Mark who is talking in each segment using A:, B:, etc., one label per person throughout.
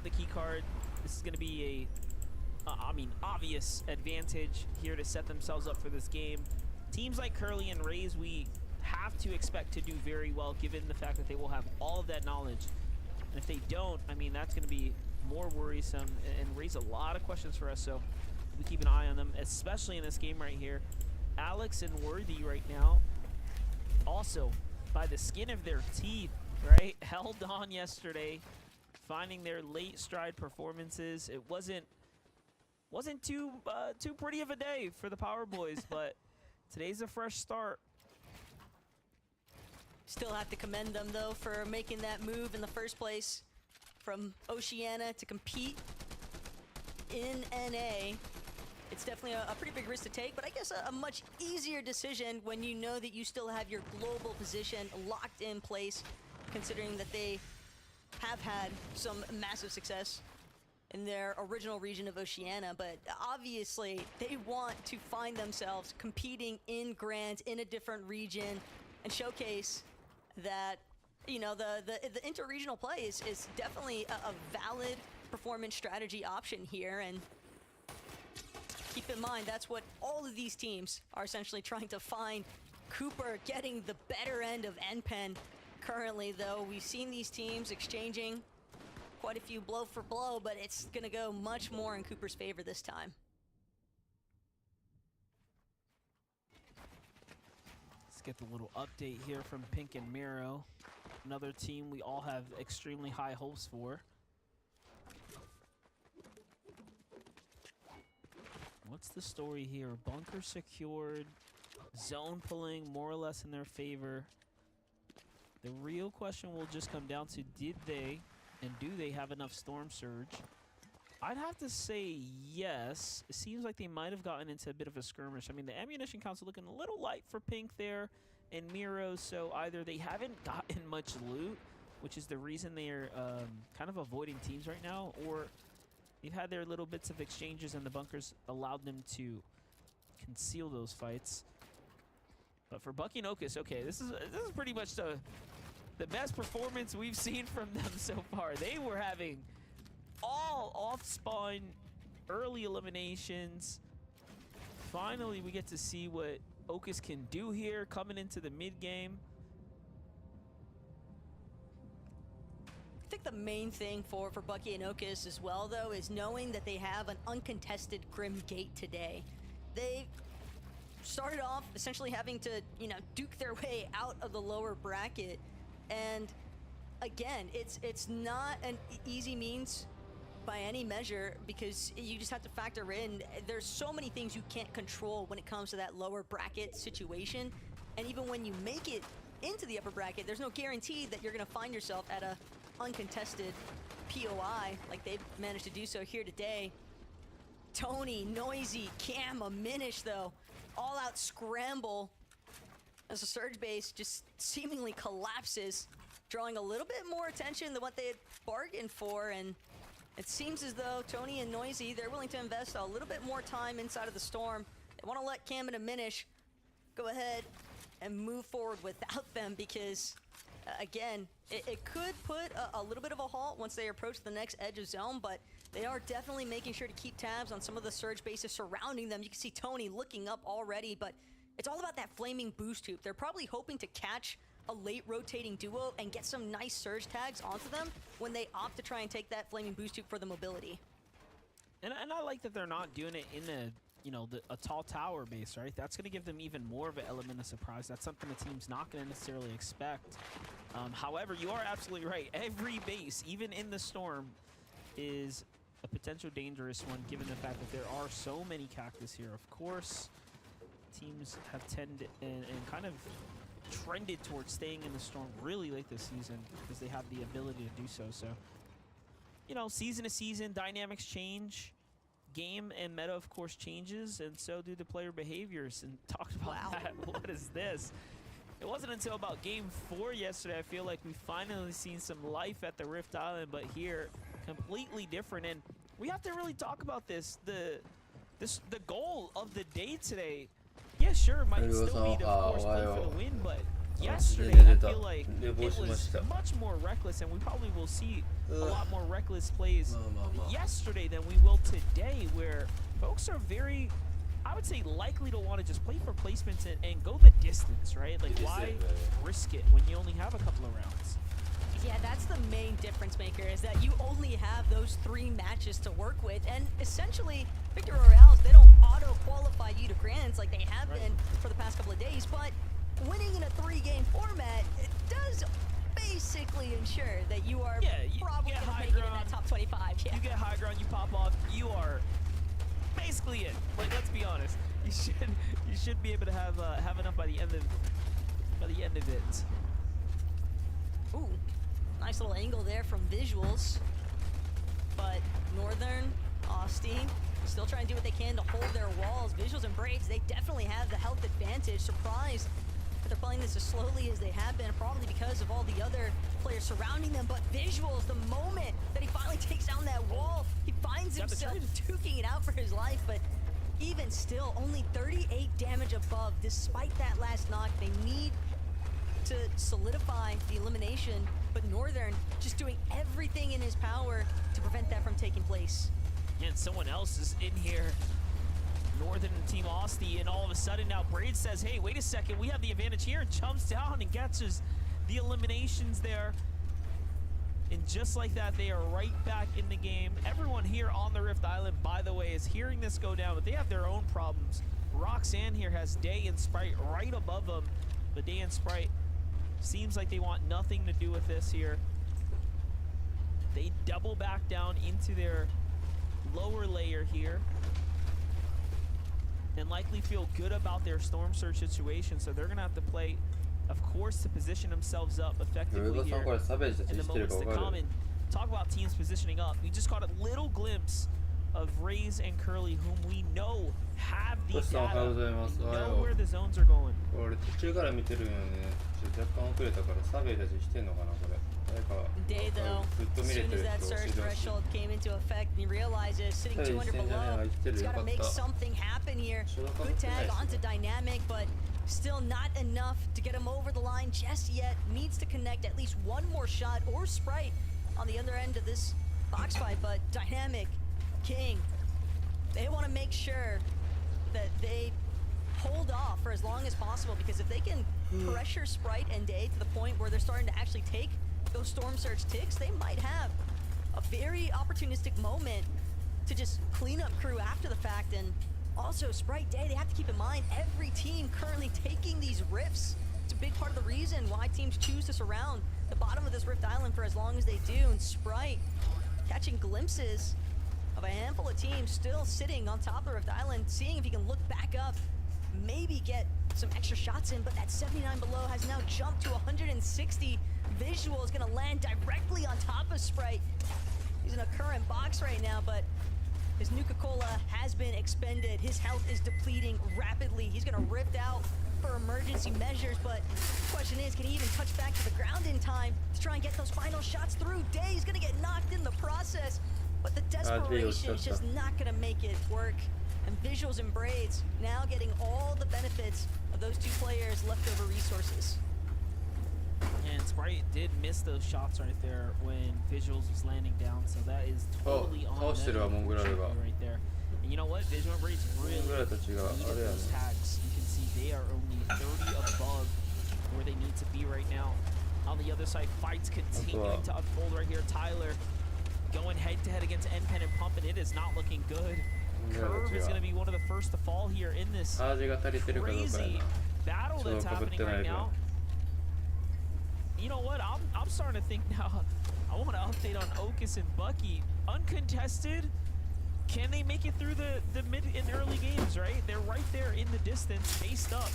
A: The key card. This is going to be a, obvious advantage here to set themselves up for this game. Teams like Curly and Rays, we have to expect to do very well given the fact that they will have all of that knowledge. And if they don't, I mean, that's going to be more worrisome and raise a lot of questions for us. So we keep an eye on them, especially in this game right here. Alex and Worthy right now, also by the skin of their teeth, right? Held on yesterday, finding their late stride performances. It wasn't too pretty of a day for the Power Boys, but today's a fresh start.
B: Still have to commend them though for making that move in the first place from Oceania to compete in NA. It's definitely a pretty big risk to take, but I guess a much easier decision when you know that you still have your global position locked in place, considering that they have had some massive success in their original region of Oceania, but obviously they want to find themselves competing in Grand in a different region and showcase that, you know, the inter-regional play is definitely a valid performance strategy option here. And keep in mind, that's what all of these teams are essentially trying to find. Cooper getting the better end of NPen currently, though. We've seen these teams exchanging quite a few blow for blow, but it's gonna go much more in Cooper's favor this time.
A: Let's get the little update here from Pink and Miro. Another team we all have extremely high hopes for. What's the story here? Bunker secured, zone pulling more or less in their favor. The real question will just come down to, did they and do they have enough Storm Surge? I'd have to say yes. It seems like they might have gotten into a bit of a skirmish. I mean, the ammunition counts are looking a little light for Pink there and Miro, so either they haven't gotten much loot, which is the reason they're kind of avoiding teams right now, or they've had their little bits of exchanges and the bunkers allowed them to conceal those fights. But for Bucky and Ocus, okay, this is pretty much the best performance we've seen from them so far. They were having all off-spawn early eliminations. Finally, we get to see what Ocus can do here coming into the mid-game.
B: I think the main thing for Bucky and Ocus as well, though, is knowing that they have an uncontested Grim Gate today. They started off essentially having to, you know, duke their way out of the lower bracket. And again, it's not an easy means by any measure, because you just have to factor in there's so many things you can't control when it comes to that lower bracket situation. And even when you make it into the upper bracket, there's no guarantee that you're going to find yourself at a uncontested POI like they've managed to do so here today. Tony, Noisy, Cam, a Minish though, all out scramble as the Surge base just seemingly collapses, drawing a little bit more attention than what they had bargained for. And it seems as though Tony and Noisy, they're willing to invest a little bit more time inside of the Storm. They want to let Cam and a Minish go ahead and move forward without them, because again, it could put a little bit of a halt once they approach the next edge of zone, but they are definitely making sure to keep tabs on some of the Surge bases surrounding them. You can see Tony looking up already, but it's all about that flaming boost hoop. They're probably hoping to catch a late rotating duo and get some nice Surge tags onto them when they opt to try and take that flaming boost hoop for the mobility.
A: And I like that they're not doing it in a tall tower base, right? That's going to give them even more of an element of surprise. That's something the team's not going to necessarily expect. However, you are absolutely right. Every base, even in the Storm, is a potential dangerous one, given the fact that there are so many cactus here. Of course, teams have tended and kind of trended towards staying in the Storm really late this season because they have the ability to do so. So, you know, season to season, dynamics change. Game and meta, of course, changes, and so do the player behaviors. And talked about that. What is this? It wasn't until about Game 4 yesterday, I feel like we finally seen some life at the Rift Island, but here, completely different. And we have to really talk about this. The goal of the day today, yeah, sure, might still be to, of course, play for the win, but yesterday,
C: yeah,
A: I
C: yeah,
A: feel like
C: yeah,
A: it was
C: yeah.
A: much more reckless, and we probably will see a lot more reckless plays
C: Ma.
A: yesterday than we will today, where folks are very, I would say, likely to want to just play for placements and go the distance, right? Like, why risk it when you only have a couple of rounds?
B: Yeah, that's the main difference maker, is that you only have those 3 matches to work with, and essentially, Victory Royales, they don't auto-qualify you to grands like they have been for the past couple of days, but winning in a 3-game format, it does basically ensure that you are probably going to make it in that top 25. Yeah.
A: You get high ground, you pop off, you are basically it. Like, let's be honest, you should be able to have enough by the end of it.
B: Ooh, nice little angle there from Visuals, but Northern, Austin, still trying to do what they can to hold their walls. Visuals and Braids, they definitely have the health advantage. Surprised that they're playing this as slowly as they have been, probably because of all the other players surrounding them. But Visuals, the moment that he finally takes down that wall, he finds himself duking it out for his life. But even still, only 38 damage above, despite that last knock. They need to solidify the elimination, but Northern just doing everything in his power to prevent that from taking place.
A: Yeah, and someone else is in here. Northern and Team Austin, and all of a sudden now Braid says, hey, wait a second, we have the advantage here, and jumps down and gets the eliminations there. And just like that, they are right back in the game. Everyone here on the Rift Island, by the way, is hearing this go down, but they have their own problems. Roxanne here has Day and Sprite right above them, but Day and Sprite seems like they want nothing to do with this here. They double back down into their lower layer here and likely feel good about their Storm Surge situation, so they're gonna have to play, of course, to position themselves up effectively here in the moments to come. And talk about teams positioning up, we just caught a little glimpse of Raze and Curly, whom we know have the data, know where the zones are going.
C: 俺途中から見てるよね。若干遅れたからサベイたちしてんのかなこれ。誰か
B: Day though,
C: ずっと
B: as
C: 見れ
B: soon
C: て
B: as
C: る
B: that
C: 人
B: surge
C: 指導し
B: threshold came into effect, and he realizes sitting 200 below, he's got to make something happen here. Good tag onto Dynamic, but still not enough to get him over the line just yet. Needs to connect at least one more shot, or Sprite on the other end of this box fight. But Dynamic, King, they want to make sure that they hold off for as long as possible, because if they can pressure Sprite and Day to the point where they're starting to actually take those Storm Surge ticks, they might have a very opportunistic moment to just clean up crew after the fact. And also Sprite, Day, they have to keep in mind every team currently taking these rifts. It's a big part of the reason why teams choose to surround the bottom of this Rift Island for as long as they do. And Sprite catching glimpses of a handful of teams still sitting on top of the Rift Island, seeing if he can look back up, maybe get some extra shots in. But that 79 below has now jumped to 160. Visual is gonna land directly on top of Sprite. He's in a current box right now, but his Nuka-Cola has been expended. His health is depleting rapidly. He's gonna rift out for emergency measures, but the question is, can he even touch back to the ground in time to try and get those final shots through? Day's gonna get knocked in the process, but the desperation is just not gonna make it work. And Visuals and Braids now getting all the benefits of those two players' leftover resources.
A: And Sprite did miss those shots right there when Visuals was landing down, so that is totally on them right there. And you know what? Visual and Braids really needed those tags. You can see they are only 30 above where they need to be right now. On the other side, fights continuing to unfold right here. Tyler going head-to-head against NPen and Pump, and it is not looking good. Curve is going to be one of the first to fall here in this crazy battle that's happening right now. You know what? I'm starting to think now. I want to update on Okus and Bucky. Uncontested. Can they make it through the mid and early games, right? They're right there in the distance, faced up.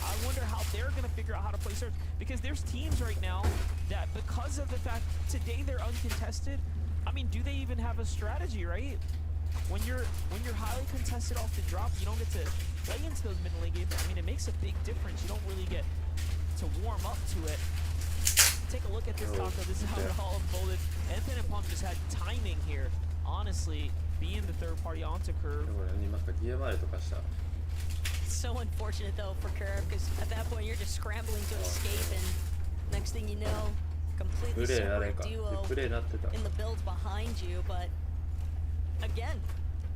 A: I wonder how they're going to figure out how to play Surge. Because there's teams right now that, because of the fact today they're uncontested, I mean, do they even have a strategy, right? When you're highly contested off the drop, you don't get to play into those mid and late games. I mean, it makes a big difference. You don't really get to warm up to it. Take a look at this, Taco. This is how it all unfolded. NPen and Pump just had timing here. Honestly, being the third party onto Curve.
B: It's so unfortunate though for Curve, because at that point you're just scrambling to escape, and next thing you know, completely
C: プレイあれ
B: separate
C: か
B: duo
C: プレイなってた
B: in the builds behind you. But again,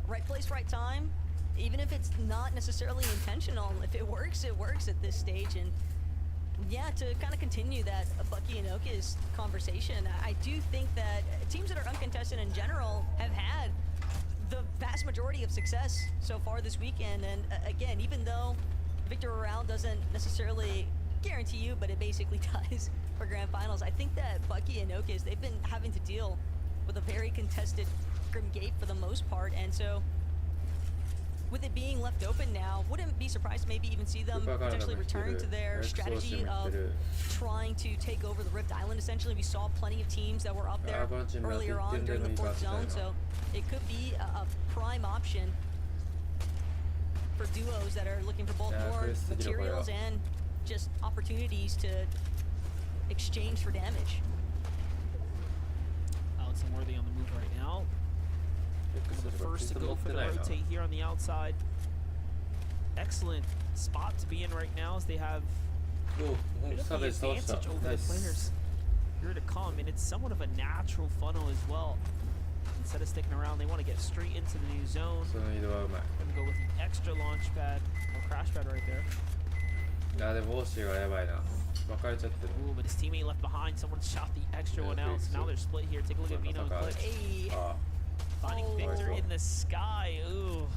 B: right place, right time. Even if it's not necessarily intentional, if it works at this stage. And yeah, to kind of continue that Bucky and Oka's conversation, I do think that teams that are uncontested in general have had the vast majority of success so far this weekend. And again, even though victory round doesn't necessarily guarantee you, but it basically does for grand finals, I think that Bucky and Oka's, they've been having to deal with a very contested Grim Gate for the most part. And so with it being left open now, wouldn't be surprised to maybe even see them potentially return to their strategy of trying to take over the Rift Island. Essentially, we saw plenty of teams that were up there earlier on during the 4th zone, so it could be a prime option for duos that are looking for both more materials and just opportunities to exchange for damage.
A: Alex and Worthy on the move right now. The first to go for the rotate here on the outside. Excellent spot to be in right now, as they have a bit of the advantage over the players here to come, and it's somewhat of a natural funnel as well. Instead of sticking around, they want to get straight into the new zone. Gonna go with the extra launch pad or crash pad right there. Ooh, but his teammate left behind. Someone shot the extra one out, so now they're split here. Take a look at Vino and Click.
B: Hey.
A: Finding Victor in the sky. Ooh.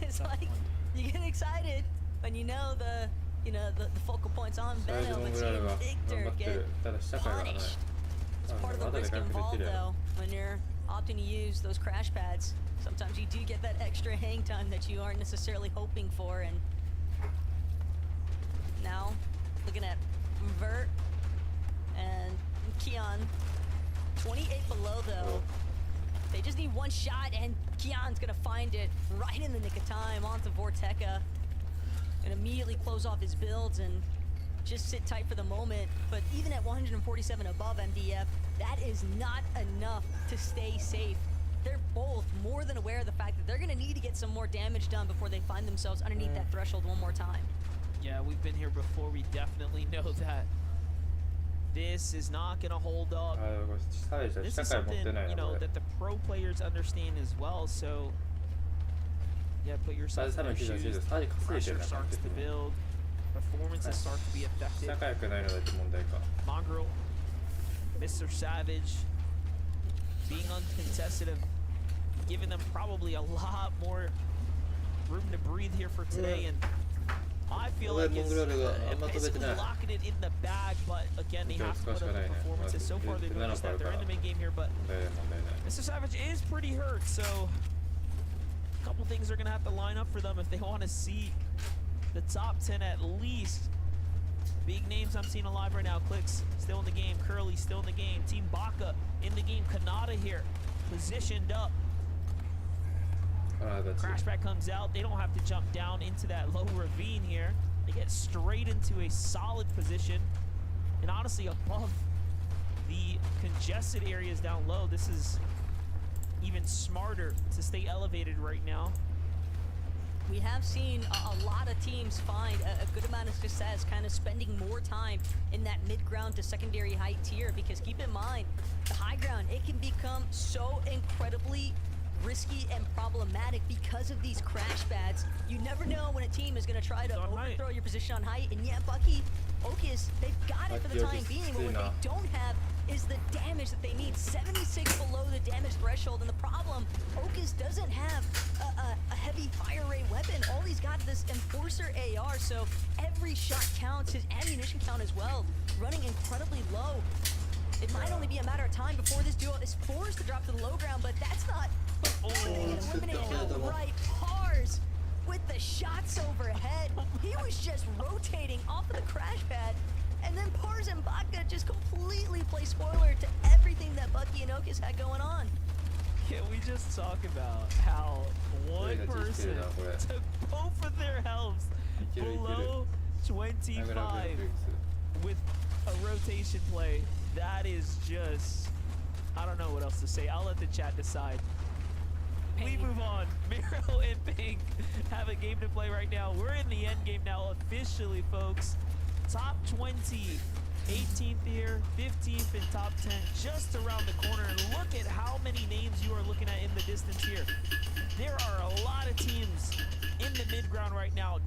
B: It's like you get excited when you know the focal points on Venom, but seeing Victor get punished. It's part of the risk involved though when you're opting to use those crash pads. Sometimes you do get that extra hang time that you aren't necessarily hoping for. And now looking at Vert and Keon, 28 below though. They just need one shot, and Keon's gonna find it right in the nick of time onto Vorteca and immediately close off his builds and just sit tight for the moment. But even at 147 above MDF, that is not enough to stay safe. They're both more than aware of the fact that they're gonna need to get some more damage done before they find themselves underneath that threshold one more time.
A: Yeah, we've been here before. We definitely know that this is not going to hold up. This is something, that the pro players understand as well. So, yeah, put yourself in their shoes. Pressure starts to build. Performances start to be affected. Mongrel, Mr. Savage, being uncontested, have given them probably a lot more room to breathe here for today. And I feel like it's basically locking it in the bag, but again, they have to put up the performances. So far, they've noticed that they're in the mid game here, but Mr. Savage is pretty hurt, so a couple things are going to have to line up for them if they want to see the top 10 at least. Big names I'm seeing alive right now. Clicks still in the game. Curly still in the game. Team Baka in the game. Kanata here, positioned up. Crashback comes out. They don't have to jump down into that low ravine here. They get straight into a solid position, and honestly above the congested areas down low. This is even smarter to stay elevated right now.
B: We have seen a lot of teams find a good amount of success kind of spending more time in that mid-ground to secondary height tier, because keep in mind, the high ground, it can become so incredibly risky and problematic because of these crash pads. You never know when a team is going to try to overthrow your position on height, and yeah, Bucky, Okis, they've got it for the time being, but what they don't have is the damage that they need. 76 below the damage threshold, and the problem, Okis doesn't have a heavy fire rate weapon. All he's got is this Enforcer AR, so every shot counts, his ammunition count as well, running incredibly low. It might only be a matter of time before this duo is forced to drop to the low ground, but that's not eliminated outright. Pars with the shots overhead. He was just rotating off of the crash pad, and then Pars and Baka just completely play spoiler to everything that Bucky and Okis had going on.
A: Can we just talk about how one person took both of their healths below 25 with a rotation play? That is just, I don't know what else to say. I'll let the chat decide. we move on. Miro and Pink have a game to play right now. We're in the end game now officially, folks. Top 20, 18th here, 15th in top 10, just around the corner. And look at how many names you are looking at in the distance here. There are a lot of teams in the mid ground right now.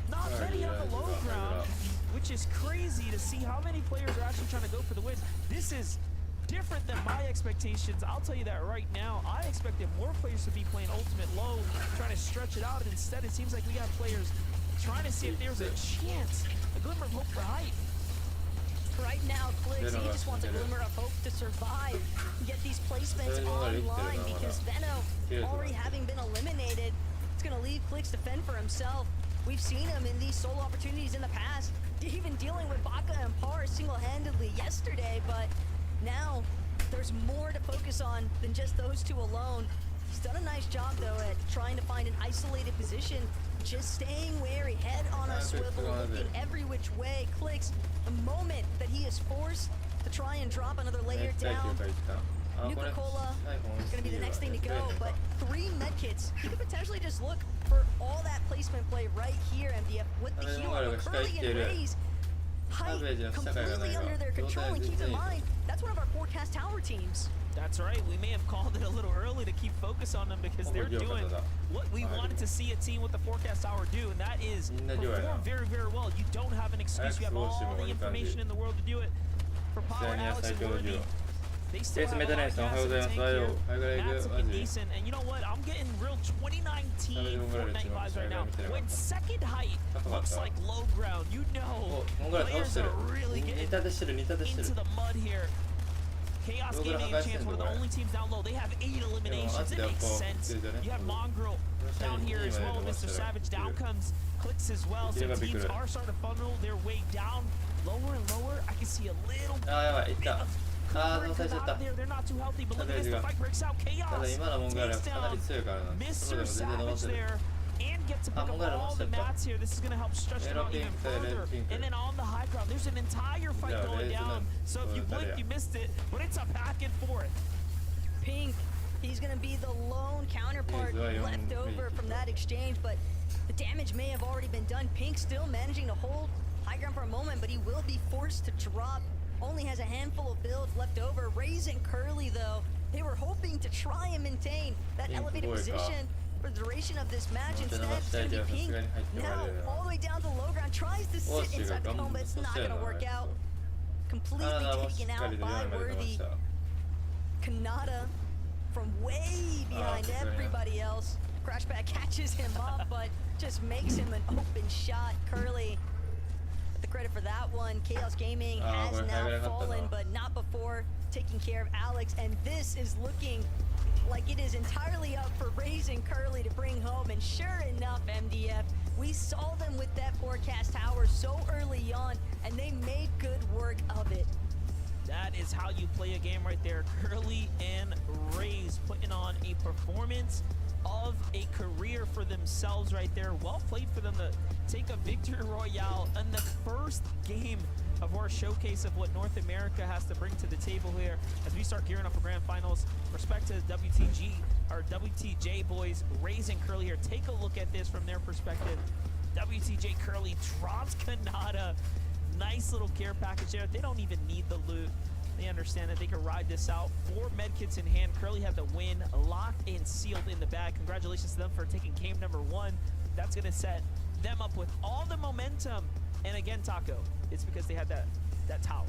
A: Not many on the low ground, which is crazy to see how many players are actually trying to go for the win. This is different than my expectations. I'll tell you that right now. I expected more players to be playing ultimate low, trying to stretch it out. And instead, it seems like we got players trying to see if there's a chance, a glimmer of hope for height.
B: Right now, Clicks, he just wants a glimmer of hope to survive and get these placements online because Venno, already having been eliminated, it's going to leave Clicks to fend for himself. We've seen him in these solo opportunities in the past, even dealing with Baka and Par single-handedly yesterday, but now there's more to focus on than just those two alone. He's done a nice job, though, at trying to find an isolated position, just staying wary, head on a swivel, looking every which way. Clicks, the moment that he is forced to try and drop another layer down, Nuka-Cola is going to be the next thing to go, but 3 medkits. He could potentially just look for all that placement play right here, MDF, with the heal up, Curly and Raze. Height completely under their control, and keep in mind, that's one of our forecast tower teams.
A: That's right. We may have called it a little early to keep focus on them because they're doing what we wanted to see a team with the forecast tower do, and that is perform very, very well. You don't have an excuse. You have all the information in the world to do it. For Power, Alex, and Worthy, they still have a lot of gas in the tank here. Matt's looking decent, and you know what? I'm getting real 2019 Fortnite vibes right now. When second height looks like low ground, you know players are really getting into the mud here. Chaos Gaming and Chance, one of the only teams down low. They have 8 eliminations. It makes sense. You have Mongrel down here as well. Mr. Savage down comes Clicks as well. So teams are starting to funnel their way down lower and lower. I can see a little bit of out there. They're not too healthy, but look at this. The fight breaks out. Chaos takes down Mr. Savage there and gets to pick up all the mats here. This is going to help stretch it out even further. And then on the high ground, there's an entire fight going down. So if you blinked, you missed it. But it's a back and forth.
B: Pink, he's going to be the lone counterpart left over from that exchange. But the damage may have already been done. Pink still managing to hold high ground for a moment, but he will be forced to drop. Only has a handful of builds left over. Raze and Curly, though, they were hoping to try and maintain that elevated position for the duration of this match. Instead, it's going to be Pink now all the way down to low ground. Tries to sit inside the cone, but it's not going to work out. Completely taken out by Worthy. Kanata from way behind everybody else. Crashback catches him up, but just makes him an open shot. Curly, the credit for that one. Chaos Gaming has now fallen, but not before taking care of Alex. And this is looking like it is entirely up for Raze and Curly to bring home. And sure enough, MDF, we saw them with that forecast tower so early on, and they made good work of it.
A: That is how you play a game right there. Curly and Raze putting on a performance of a career for themselves right there. Well played for them to take a victory royale in the first game of our showcase of what North America has to bring to the table here as we start gearing up for grand finals. Respect to WTG, or WTJ boys, Raze and Curly here. Take a look at this from their perspective. WTJ Curly drops Kanata. Nice little care package there. They don't even need the loot. They understand that they can ride this out. 4 medkits in hand. Curly had the win locked and sealed in the bag. Congratulations to them for taking game number 1. That's going to set them up with all the momentum. And again, Taco, it's because they had that tower.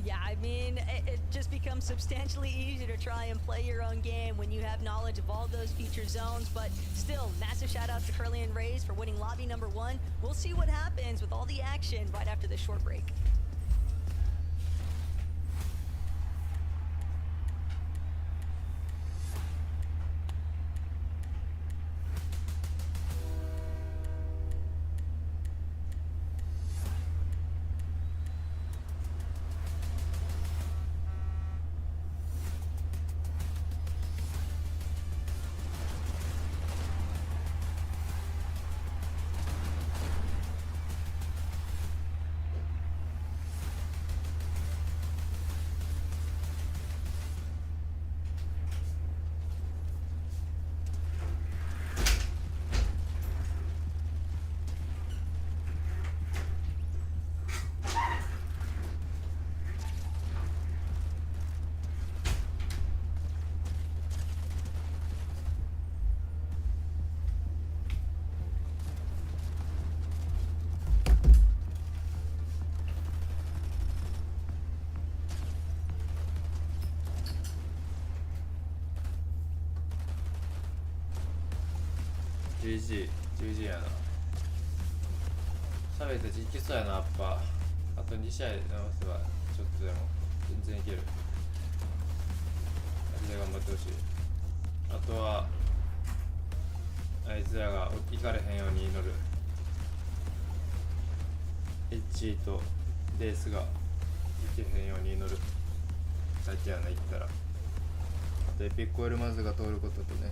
B: Yeah, I mean, it just becomes substantially easier to try and play your own game when you have knowledge of all those feature zones. But still, massive shout out to Curly and Raze for winning lobby number 1. We'll see what happens with all the action right after this short break.
C: GG やな。サベたちいけそうやな、やっぱ。あと2試合直せばちょっとでも全然いける。マジで頑張ってほしい。あとはあいつらが行かれへんように祈る。エッチーとレースが行けへんように祈るだけやな。行ったらあとエピックオイルマズが通ることとね。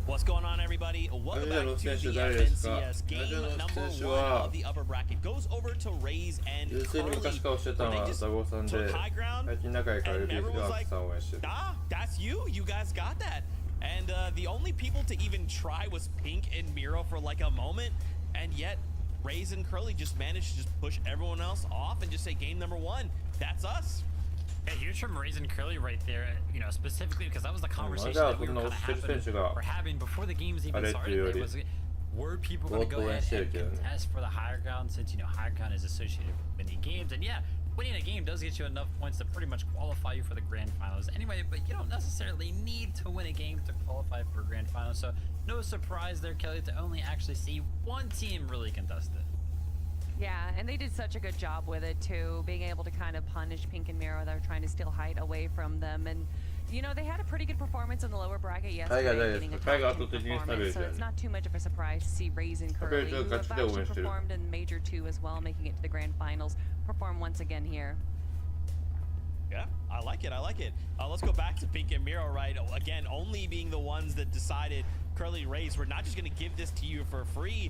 D: What's going on, everybody? Welcome back to the FNCS. Game number 1 of the upper bracket goes over to Raze and Curly, where they just took high ground, and everyone's like, ah, that's you. You guys got that. And the only people to even try was Pink and Miro for like a moment, and yet Raze and Curly just managed to just push everyone else off and just say, game number 1, that's us.
E: Yeah, huge from Raze and Curly right there, you know, specifically because that was the conversation that we were having before the games even started. There was, were people going to go ahead and contest for the higher ground, since, you know, higher ground is associated with winning games. And yeah, winning a game does get you enough points to pretty much qualify you for the grand finals anyway, but you don't necessarily need to win a game to qualify for a grand final. So no surprise there, Kelly, to only actually see one team really contest it.
F: Yeah, and they did such a good job with it too, being able to kind of punish Pink and Miro that are trying to steal height away from them. And you know, they had a pretty good performance in the lower bracket yesterday, getting a top 10 performance, so it's not too much of a surprise to see Raze and Curly, who have actually performed in Major 2 as well, making it to the grand finals, perform once again here.
D: Yeah, I like it. I like it. Let's go back to Pink and Miro, right? Again, only being the ones that decided, Curly, Raze, we're not just going to give this to you for free.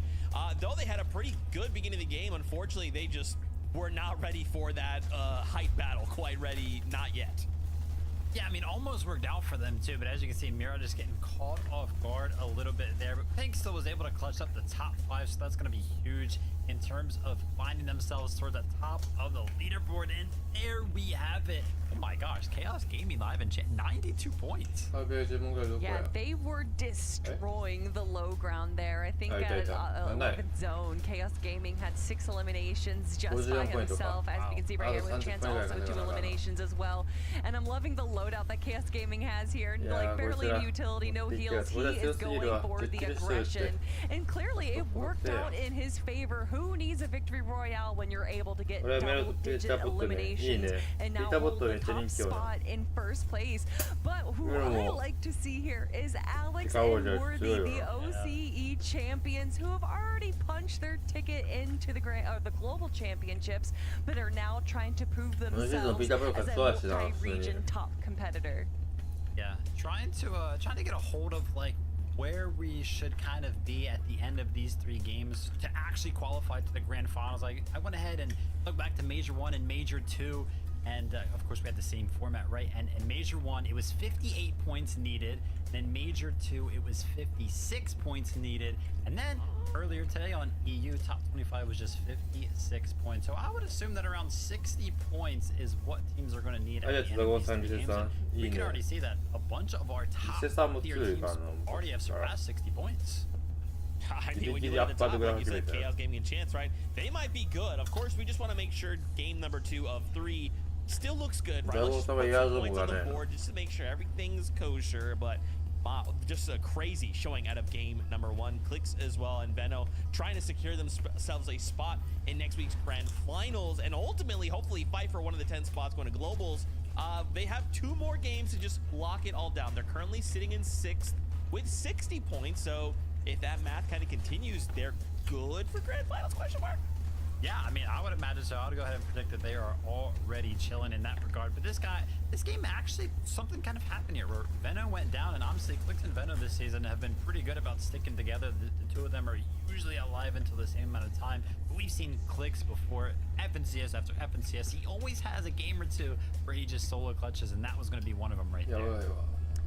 D: Though they had a pretty good beginning of the game, unfortunately, they just were not ready for that height battle. Quite ready, not yet.
E: Yeah, I mean, almost worked out for them too, but as you can see, Miro just getting caught off guard a little bit there, but Pink still was able to clutch up the top 5, so that's going to be huge in terms of finding themselves toward the top of the leaderboard. And there we have it. Oh my gosh, Chaos Gaming live in chat, 92 points.
F: Yeah, they were destroying the low ground there. I think at 11th zone, Chaos Gaming had 6 eliminations just by himself. As you can see right here with Chance also 2 eliminations as well. And I'm loving the loadout that Chaos Gaming has here. Like barely any utility, no heals. He is going for the aggression. And clearly it worked out in his favor. Who needs a victory royale when you're able to get double-digit eliminations and now hold the top spot in first place? But who I like to see here is Alex and Worthy, the OCE champions, who have already punched their ticket into the global championships, but are now trying to prove themselves as a multi-region top competitor.
E: Yeah, trying to get a hold of like where we should kind of be at the end of these 3 games to actually qualify to the grand finals. I went ahead and looked back to Major 1 and Major 2, and of course we had the same format, right? And in Major 1 it was 58 points needed, and in Major 2 it was 56 points needed, and then earlier today on EU top 25 was just 56 points. So I would assume that around 60 points is what teams are going to need at the end of these 3 games. And we can already see that a bunch of our top tier teams already have surpassed 60 points.
D: I think when you look at the top, like you said, Chaos Gaming and Chance, right? They might be good. Of course, we just want to make sure game number 2 of 3 still looks good, right? Let's just put some points on the board just to make sure everything's kosher, but wow, just a crazy showing out of game number 1. Clicks as well, and Veno trying to secure themselves a spot in next week's grand finals, and ultimately, hopefully, fight for one of the 10 spots going to globals. They have 2 more games to just lock it all down. They're currently sitting in 6th with 60 points, so if that math kind of continues, they're good for grand finals, question mark?
E: Yeah, I mean, I would imagine so. I would go ahead and predict that they are already chilling in that regard. But this game actually, something kind of happened here where Veno went down, and honestly, Clicks and Veno this season have been pretty good about sticking together. The 2 of them are usually alive until the same amount of time. But we've seen Clicks before, FNCS after FNCS. He always has a game or 2 where he just solo clutches, and that was going to be one of them right there.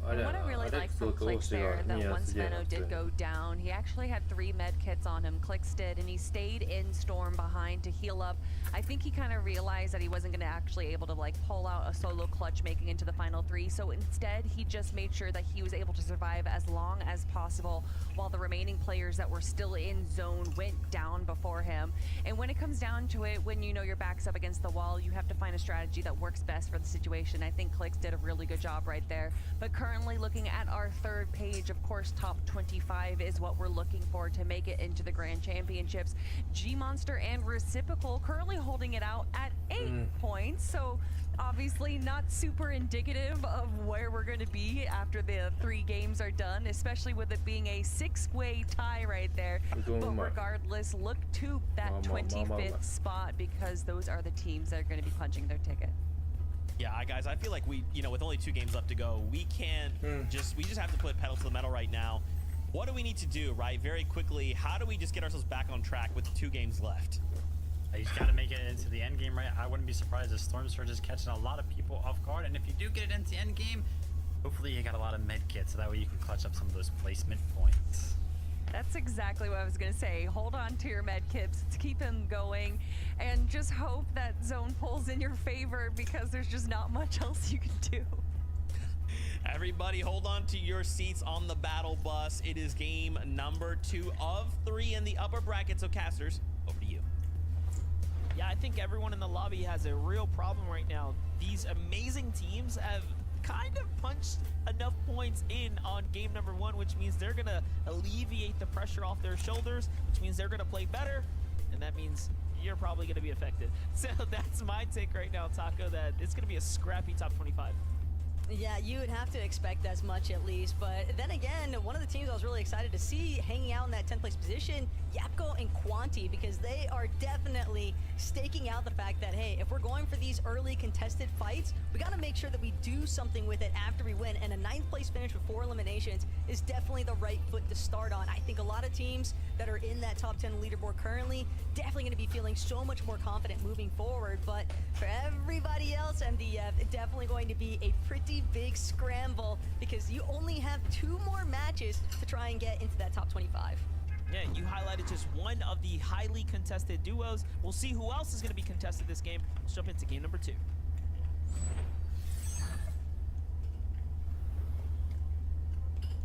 F: What I really like from Clicks there, that once Veno did go down, he actually had 3 med kits on him, Clicks did, and he stayed in Storm behind to heal up. I think he kind of realized that he wasn't going to actually able to like pull out a solo clutch making into the final 3, so instead he just made sure that he was able to survive as long as possible while the remaining players that were still in zone went down before him. And when it comes down to it, when you know your back's up against the wall, you have to find a strategy that works best for the situation. I think Clicks did a really good job right there. But currently looking at our 3rd page, of course, top 25 is what we're looking for to make it into the Grand Championships. G-Monster and Reciprocal currently holding it out at 8 points, so obviously not super indicative of where we're going to be after the 3 games are done, especially with it being a 6-way tie right there. But regardless, look to that 25th spot, because those are the teams that are going to be punching their ticket.
D: Yeah, guys, I feel like we, with only 2 games left to go, we can't we just have to put pedal to the metal right now. What do we need to do, right? Very quickly, how do we just get ourselves back on track with 2 games left?
E: You just got to make it into the end game, right? I wouldn't be surprised if Storm Surge is catching a lot of people off guard, and if you do get it into the end game, hopefully you got a lot of med kits, so that way you can clutch up some of those placement points.
F: That's exactly what I was going to say. Hold on to your med kits to keep them going, and just hope that zone pulls in your favor, because there's just not much else you can do.
D: Everybody hold on to your seats on the battle bus. It is game number 2 of 3 in the upper bracket, so casters, over to you.
A: Yeah, I think everyone in the lobby has a real problem right now. These amazing teams have kind of punched enough points in on game number 1, which means they're gonna alleviate the pressure off their shoulders, which means they're gonna play better, and that means you're probably gonna be affected. So that's my take right now, Taco, that it's gonna be a scrappy top 25.
B: Yeah, you would have to expect as much at least, but then again, one of the teams I was really excited to see hanging out in that 10th place position, Yapko and Quanti, because they are definitely staking out the fact that, hey, if we're going for these early contested fights, we got to make sure that we do something with it after we win, and a 9th place finish with 4 eliminations is definitely the right foot to start on. I think a lot of teams that are in that top 10 leaderboard currently definitely going to be feeling so much more confident moving forward, but for everybody else, MDF, it's definitely going to be a pretty big scramble, because you only have 2 more matches to try and get into that top 25.
A: Yeah, you highlighted just one of the highly contested duos. We'll see who else is going to be contested this game. Let's jump into game number 2.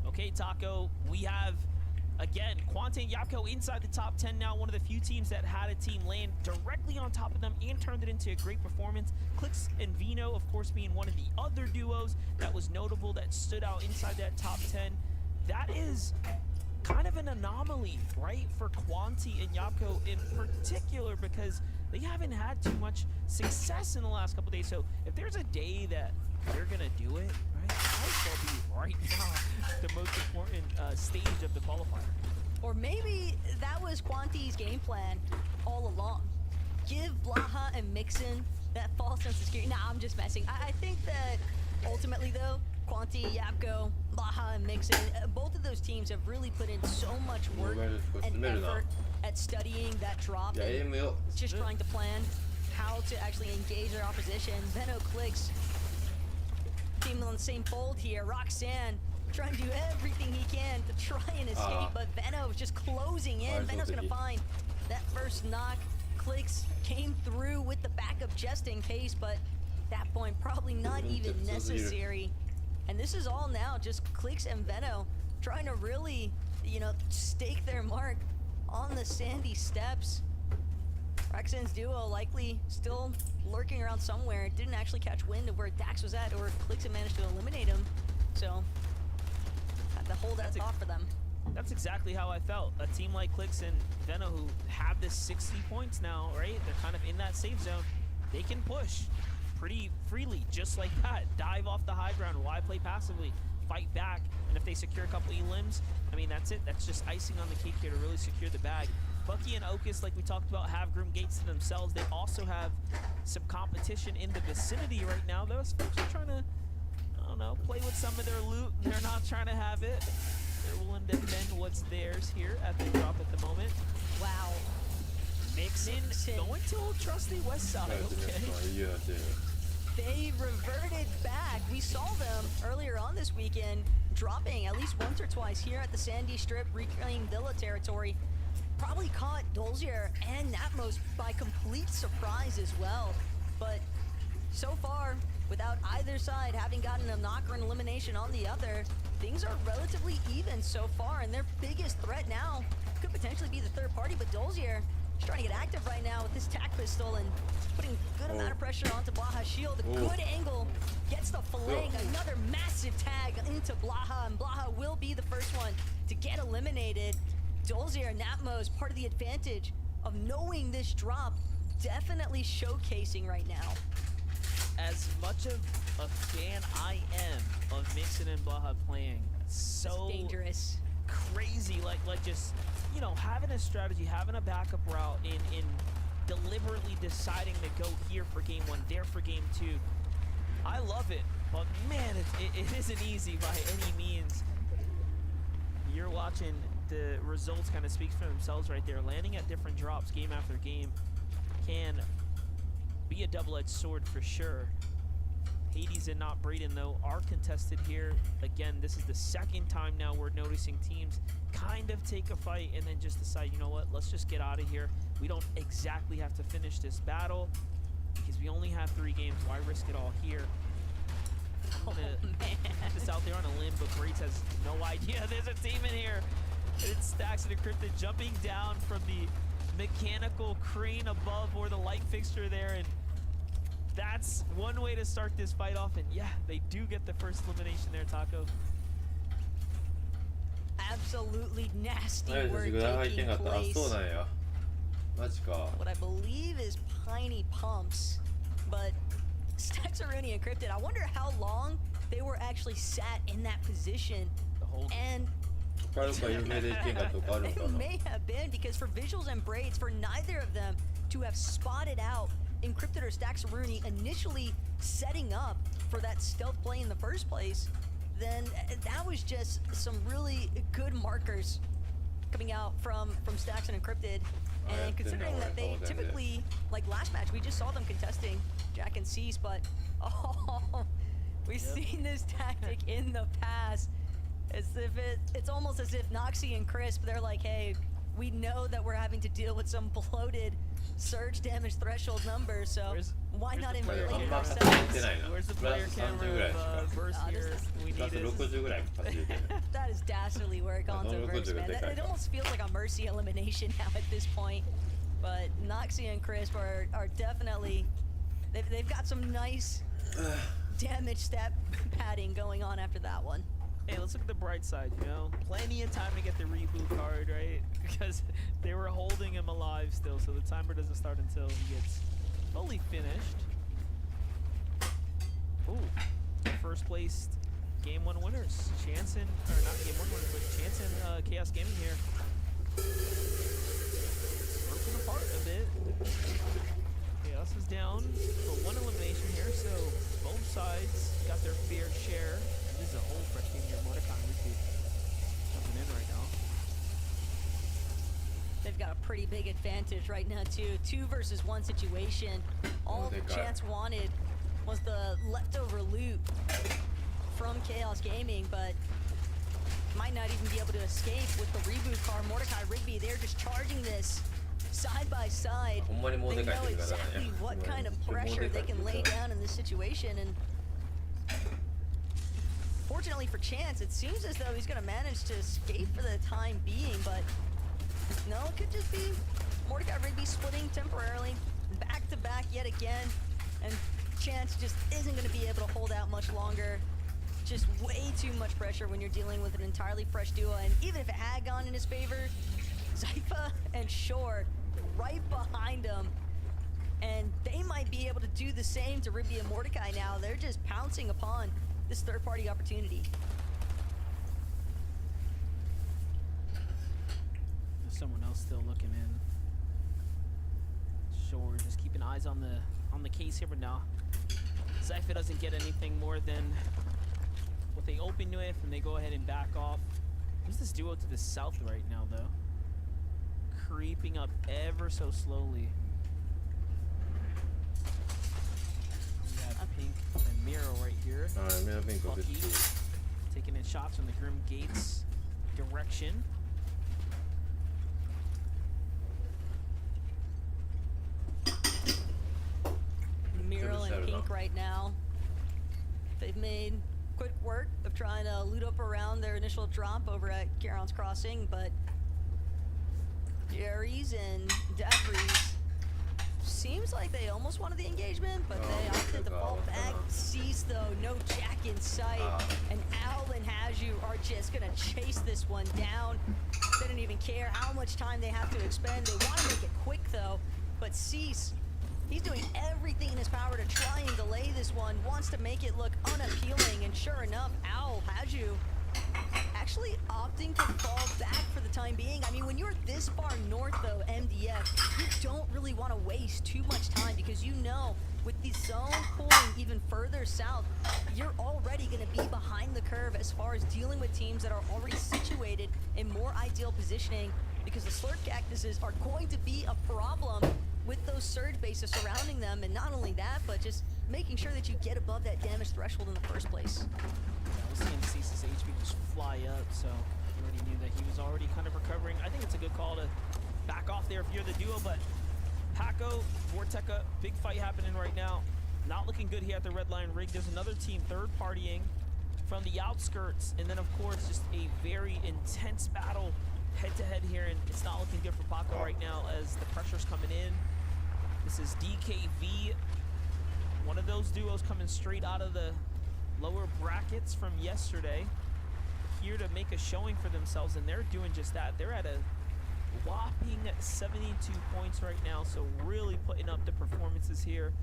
A: Okay, Taco, we have, again, Quante and Yapko inside the top 10 now. One of the few teams that had a team land directly on top of them and turned it into a great performance. Clicks and Veno, of course, being one of the other duos that was notable, that stood out inside that top 10. That is kind of an anomaly, right, for Quanti and Yapko in particular, because they haven't had too much success in the last couple days. So if there's a day that they're gonna do it, right, it might as well be right now, the most important stage of the qualifier.
B: Or maybe that was Quanti's game plan all along. Give Blaha and Mixon that false sense of security. Nah, I'm just messing. I think that ultimately, though, Quanti, Yapko, Blaha, and Mixon, both of those teams have really put in so much work and effort at studying that drop and just trying to plan how to actually engage their opposition. Veno clicks. Team on the same fold here. Roxanne trying to do everything he can to try and escape, but Veno is just closing in. Veno's gonna find that first knock. Clicks came through with the backup just in case, but at that point probably not even necessary. And this is all now just Clicks and Veno trying to really, you know, stake their mark on the sandy steps. Roxanne's duo likely still lurking around somewhere. It didn't actually catch wind of where Dax was at, or Clicks had managed to eliminate him. So, had to hold that thought for them.
A: That's exactly how I felt. A team like Clicks and Veno, who have this 60 points now, right? They're kind of in that safe zone. They can push pretty freely, just like that. Dive off the high ground. Why play passively? Fight back. And if they secure a couple elims, I mean, that's it. That's just icing on the cake here to really secure the bag. Bucky and Okus, like we talked about, have Grim Gates to themselves. They also have some competition in the vicinity right now. Those folks are trying to, I don't know, play with some of their loot. They're not trying to have it. They're willing to defend what's theirs here at the drop at the moment.
B: Wow.
A: Mixin going to old trusty west side. Okay.
B: They reverted back. We saw them earlier on this weekend dropping at least once or twice here at the Sandy Strip, reclaiming Villa territory. Probably caught Dolzier and Natmos by complete surprise as well. But so far, without either side having gotten a knock or an elimination on the other, things are relatively even so far, and their biggest threat now could potentially be the third party, but Dolzier is trying to get active right now with this tac pistol and putting a good amount of pressure onto Blaha's shield. A good angle gets the filleting, another massive tag into Blaha, and Blaha will be the first one to get eliminated. Dolzier and Natmos, part of the advantage of knowing this drop, definitely showcasing right now.
A: As much of a fan I am of Mixin and Blaha playing, so
B: it's dangerous,
A: crazy, like just, you know, having a strategy, having a backup route, in deliberately deciding to go here for game one, there for game two. I love it, but man, it isn't easy by any means. You're watching the results kind of speak for themselves right there. Landing at different drops game after game can be a double-edged sword for sure. Hades and not Braden, though, are contested here. Again, this is the second time now we're noticing teams kind of take a fight and then just decide, you know what, let's just get out of here. We don't exactly have to finish this battle because we only have 3 games. Why risk it all here? I'm gonna put this out there on a limb, but Brates has no idea there's a team in here. It's Stacks and Encrypted jumping down from the mechanical crane above or the light fixture there, and that's one way to start this fight off. And yeah, they do get the first elimination there, Taco.
B: Absolutely nasty work taking place. What I believe is Piney Pumps, but Stacks and Encrypted, I wonder how long they were actually sat in that position. And it may have been because for Visuals and Braids, for neither of them to have spotted out Encrypted or Staxaruni initially setting up for that stealth play in the first place, then that was just some really good markers coming out from Stacks and Encrypted. And considering that they typically, like last match, we just saw them contesting Jack and Cease, but we've seen this tactic in the past. As if it's almost as if Noxie and Crisp, they're like, hey, we know that we're having to deal with some bloated surge damage threshold numbers, so why not inflate it ourselves?
A: Where's the player camera of burst here? We need it.
B: That is dastardly work onto Verse, man. It almost feels like a Mercy elimination now at this point. But Noxie and Crisp are definitely, they've got some nice damage step padding going on after that one.
A: Hey, let's look at the bright side, you know? Plenty of time to get the reboot card, right? Because they were holding him alive still, so the timer doesn't start until he gets fully finished. Ooh, first placed game 1 winners. Chanson, or not game 1 winners, but Chanson Chaos Gaming here. Broken apart a bit. Chaos is down for 1 elimination here, so both sides got their fair share. This is a whole fresh game here. Mordecai repeat.
B: They've got a pretty big advantage right now too. 2 versus 1 situation. All Chance wanted was the leftover loot from Chaos Gaming, but might not even be able to escape with the reboot car. Mordecai, Rigby, they're just charging this side by side. They know exactly what kind of pressure they can lay down in this situation, and fortunately for Chance, it seems as though he's going to manage to escape for the time being, but no, it could just be Mordecai, Rigby splitting temporarily, back to back yet again, and Chance just isn't going to be able to hold out much longer. Just way too much pressure when you're dealing with an entirely fresh duo, and even if it had gone in his favor, Zypha and Shore right behind him, and they might be able to do the same to Rigby and Mordecai now. They're just pouncing upon this third-party opportunity.
A: There's someone else still looking in. Shore just keeping eyes on the case here, but now Zypha doesn't get anything more than what they open with, and they go ahead and back off. There's this duo to the south right now, though, creeping up ever so slowly. We have Pink and Miro right here. Bucky taking in shots from the Grim Gates direction.
B: Miro and Pink right now. They've made quick work of trying to loot up around their initial drop over at Garon's Crossing, but Aries and Davries seems like they almost wanted the engagement, but they opted to fall back. Cease though, no Jack in sight, and Al and Haju are just gonna chase this one down. They don't even care how much time they have to expend. They want to make it quick though, but Cease, he's doing everything in his power to try and delay this one, wants to make it look unappealing, and sure enough, Owl, Haju, actually opting to fall back for the time being. I mean, when you're this far north though, MDF, you don't really want to waste too much time, because you know, with the zone pulling even further south, you're already going to be behind the curve as far as dealing with teams that are already situated in more ideal positioning, because the Slurp Cactuses are going to be a problem with those surge bases surrounding them, and not only that, but just making sure that you get above that damage threshold in the first place.
A: Yeah, I was seeing Cease's HP just fly up, so I already knew that he was already kind of recovering. I think it's a good call to back off there if you're the duo, but Paco, Vorteca, big fight happening right now. Not looking good here at the Red Line Rig. There's another team third partying from the outskirts, and then of course just a very intense battle head-to-head here, and it's not looking good for Paco right now as the pressure's coming in. This is DKV, one of those duos coming straight out of the lower brackets from yesterday, here to make a showing for themselves, and they're doing just that. They're at a whopping 72 points right now, so really putting up the performances here,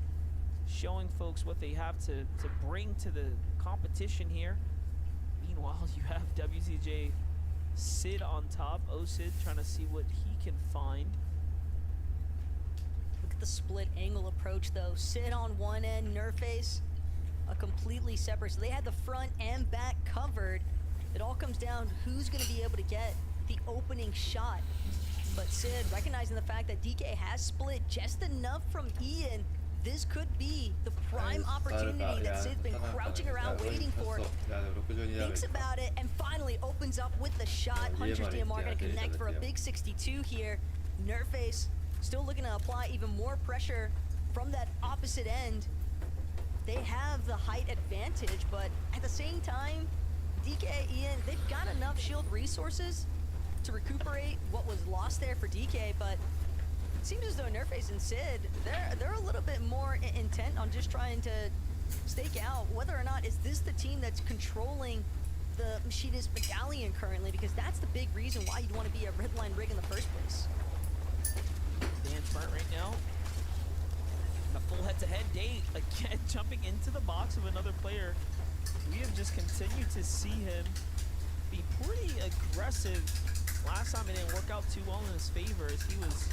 A: showing folks what they have to bring to the competition here. Meanwhile, you have WCJ Sid on top. Sid trying to see what he can find.
B: Look at the split angle approach though. Sid on one end, Nerface a completely separate. So they had the front and back covered. It all comes down to who's going to be able to get the opening shot. But Sid, recognizing the fact that DK has split just enough from Ian, this could be the prime opportunity that Sid's been crouching around waiting for. Thinks about it and finally opens up with the shot. Hunter's DMR going to connect for a big 62 here. Nerface still looking to apply even more pressure from that opposite end. They have the height advantage, but at the same time, DK, Ian, they've got enough shield resources to recuperate what was lost there for DK, but it seems as though Nerface and Sid, they're a little bit more intent on just trying to stake out whether or not is this the team that's controlling the Machinist Medallion currently, because that's the big reason why you'd want to be a Red Line Rig in the first place.
A: Dan's front right now. A full head-to-head date, again jumping into the box of another player. We have just continued to see him be pretty aggressive. Last time it didn't work out too well in his favor as he was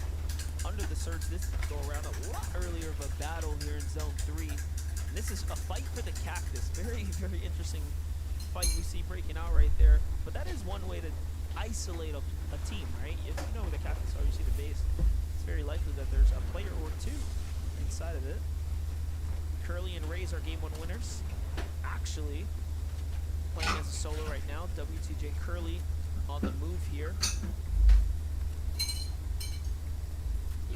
A: under the surge this go around. A lot earlier of a battle here in Zone 3. And this is a fight for the Cactus. Very, very interesting fight we see breaking out right there. But that is one way to, isolate a team, right? If you know the captain's already see the base, it's very likely that there's a player or two inside of it. Curly and Raze are game 1 winners. Actually, playing as a solo right now. WTJ Curly on the move here.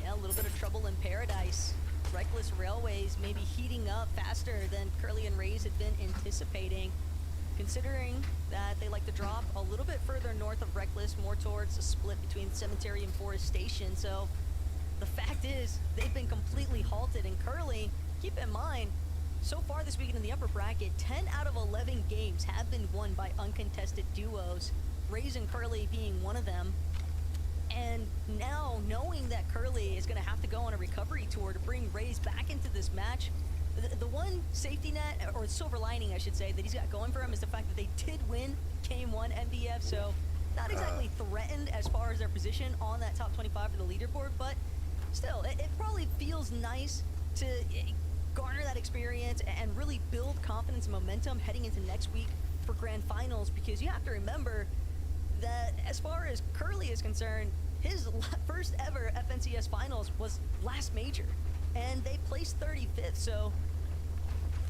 B: Yeah, a little bit of trouble in paradise. Reckless Railways maybe heating up faster than Curly and Raze had been anticipating, considering that they like to drop a little bit further north of Reckless, more towards a split between Cemetery and Forest Station. So the fact is, they've been completely halted, and Curly, keep in mind, so far this weekend in the upper bracket, 10 out of 11 games have been won by uncontested duos, Raze and Curly being one of them. And now, knowing that Curly is going to have to go on a recovery tour to bring Raze back into this match, the one safety net, or silver lining I should say, that he's got going for him is the fact that they did win Game 1 MBF, so not exactly threatened as far as their position on that top 25 for the leaderboard, but still, it probably feels nice to garner that experience and really build confidence and momentum heading into next week for Grand Finals, because you have to remember that as far as Curly is concerned, his first ever FNCS Finals was last major, and they placed 35th, so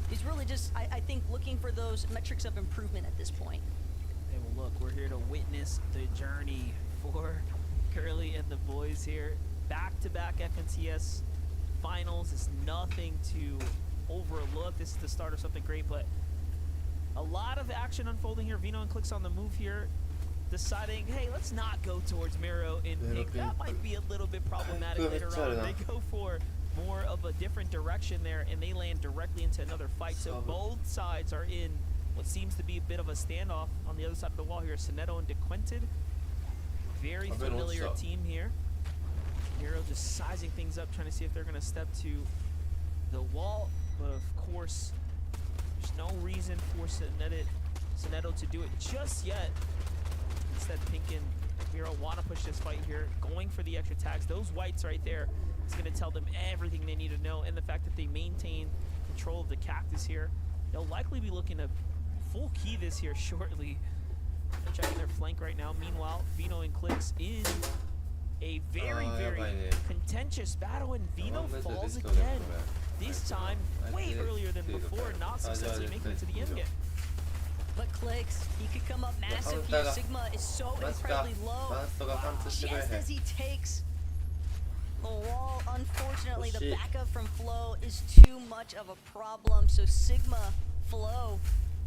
B: he's really just, I think, looking for those metrics of improvement at this point.
A: Hey, well, look, we're here to witness the journey for Curly and the boys here. Back-to-back FNCS Finals is nothing to overlook. This is the start of something great, but a lot of action unfolding here. Vino and Clicks on the move here, deciding, hey, let's not go towards Miro in pink. That might be a little bit problematic later on. They go for more of a different direction there, and they land directly into another fight. So both sides are in what seems to be a bit of a standoff on the other side of the wall here. Soneto and DeQuinted. Very familiar team here. Miro just sizing things up, trying to see if they're going to step to the wall. But of course, there's no reason for Soneto to do it just yet. Instead, Pink and Miro want to push this fight here, going for the extra tags. Those whites right there is going to tell them everything they need to know, and the fact that they maintain control of the cactus here. They'll likely be looking to full key this here shortly. They're checking their flank right now. Meanwhile, Vino and Clicks in a very contentious battle, and Vino falls again. This time, way earlier than before, not successfully making it to the end game.
B: But Clicks, he could come up massive here. Sigma is so incredibly low. Just as he takes the wall, unfortunately, the backup from Flow is too much of a problem. So Sigma, Flow,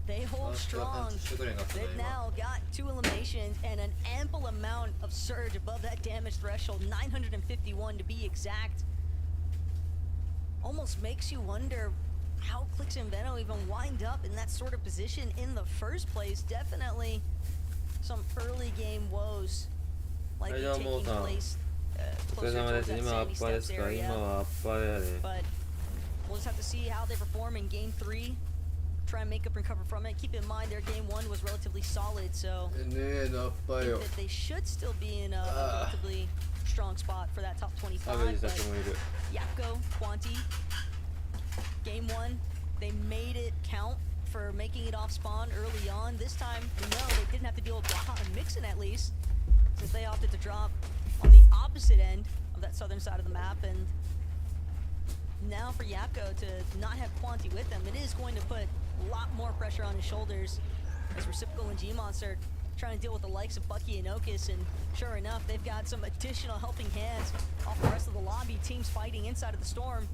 B: they hold strong. They've now got 2 eliminations and an ample amount of surge above that damage threshold, 951 to be exact. Almost makes you wonder how Clicks and Veno even wind up in that sort of position in the first place. Definitely some early game woes likely taking place closer towards that Sandy Steps area. But we'll just have to see how they perform in game 3. Try and make up and recover from it. Keep in mind their game 1 was relatively solid, so that they should still be in a relatively strong spot for that top 25. But Yapko, Quanti, game 1, they made it count for making it off spawn early on. This time, we know they didn't have to deal with Baha and Mixon at least, since they opted to drop on the opposite end of that southern side of the map. And now for Yapko to not have Quanti with them, it is going to put a lot more pressure on his shoulders, as Reciprocal and G-Monster trying to deal with the likes of Bucky and Okus. And sure enough, they've got some additional helping hands off the rest of the lobby. Teams fighting inside of the storm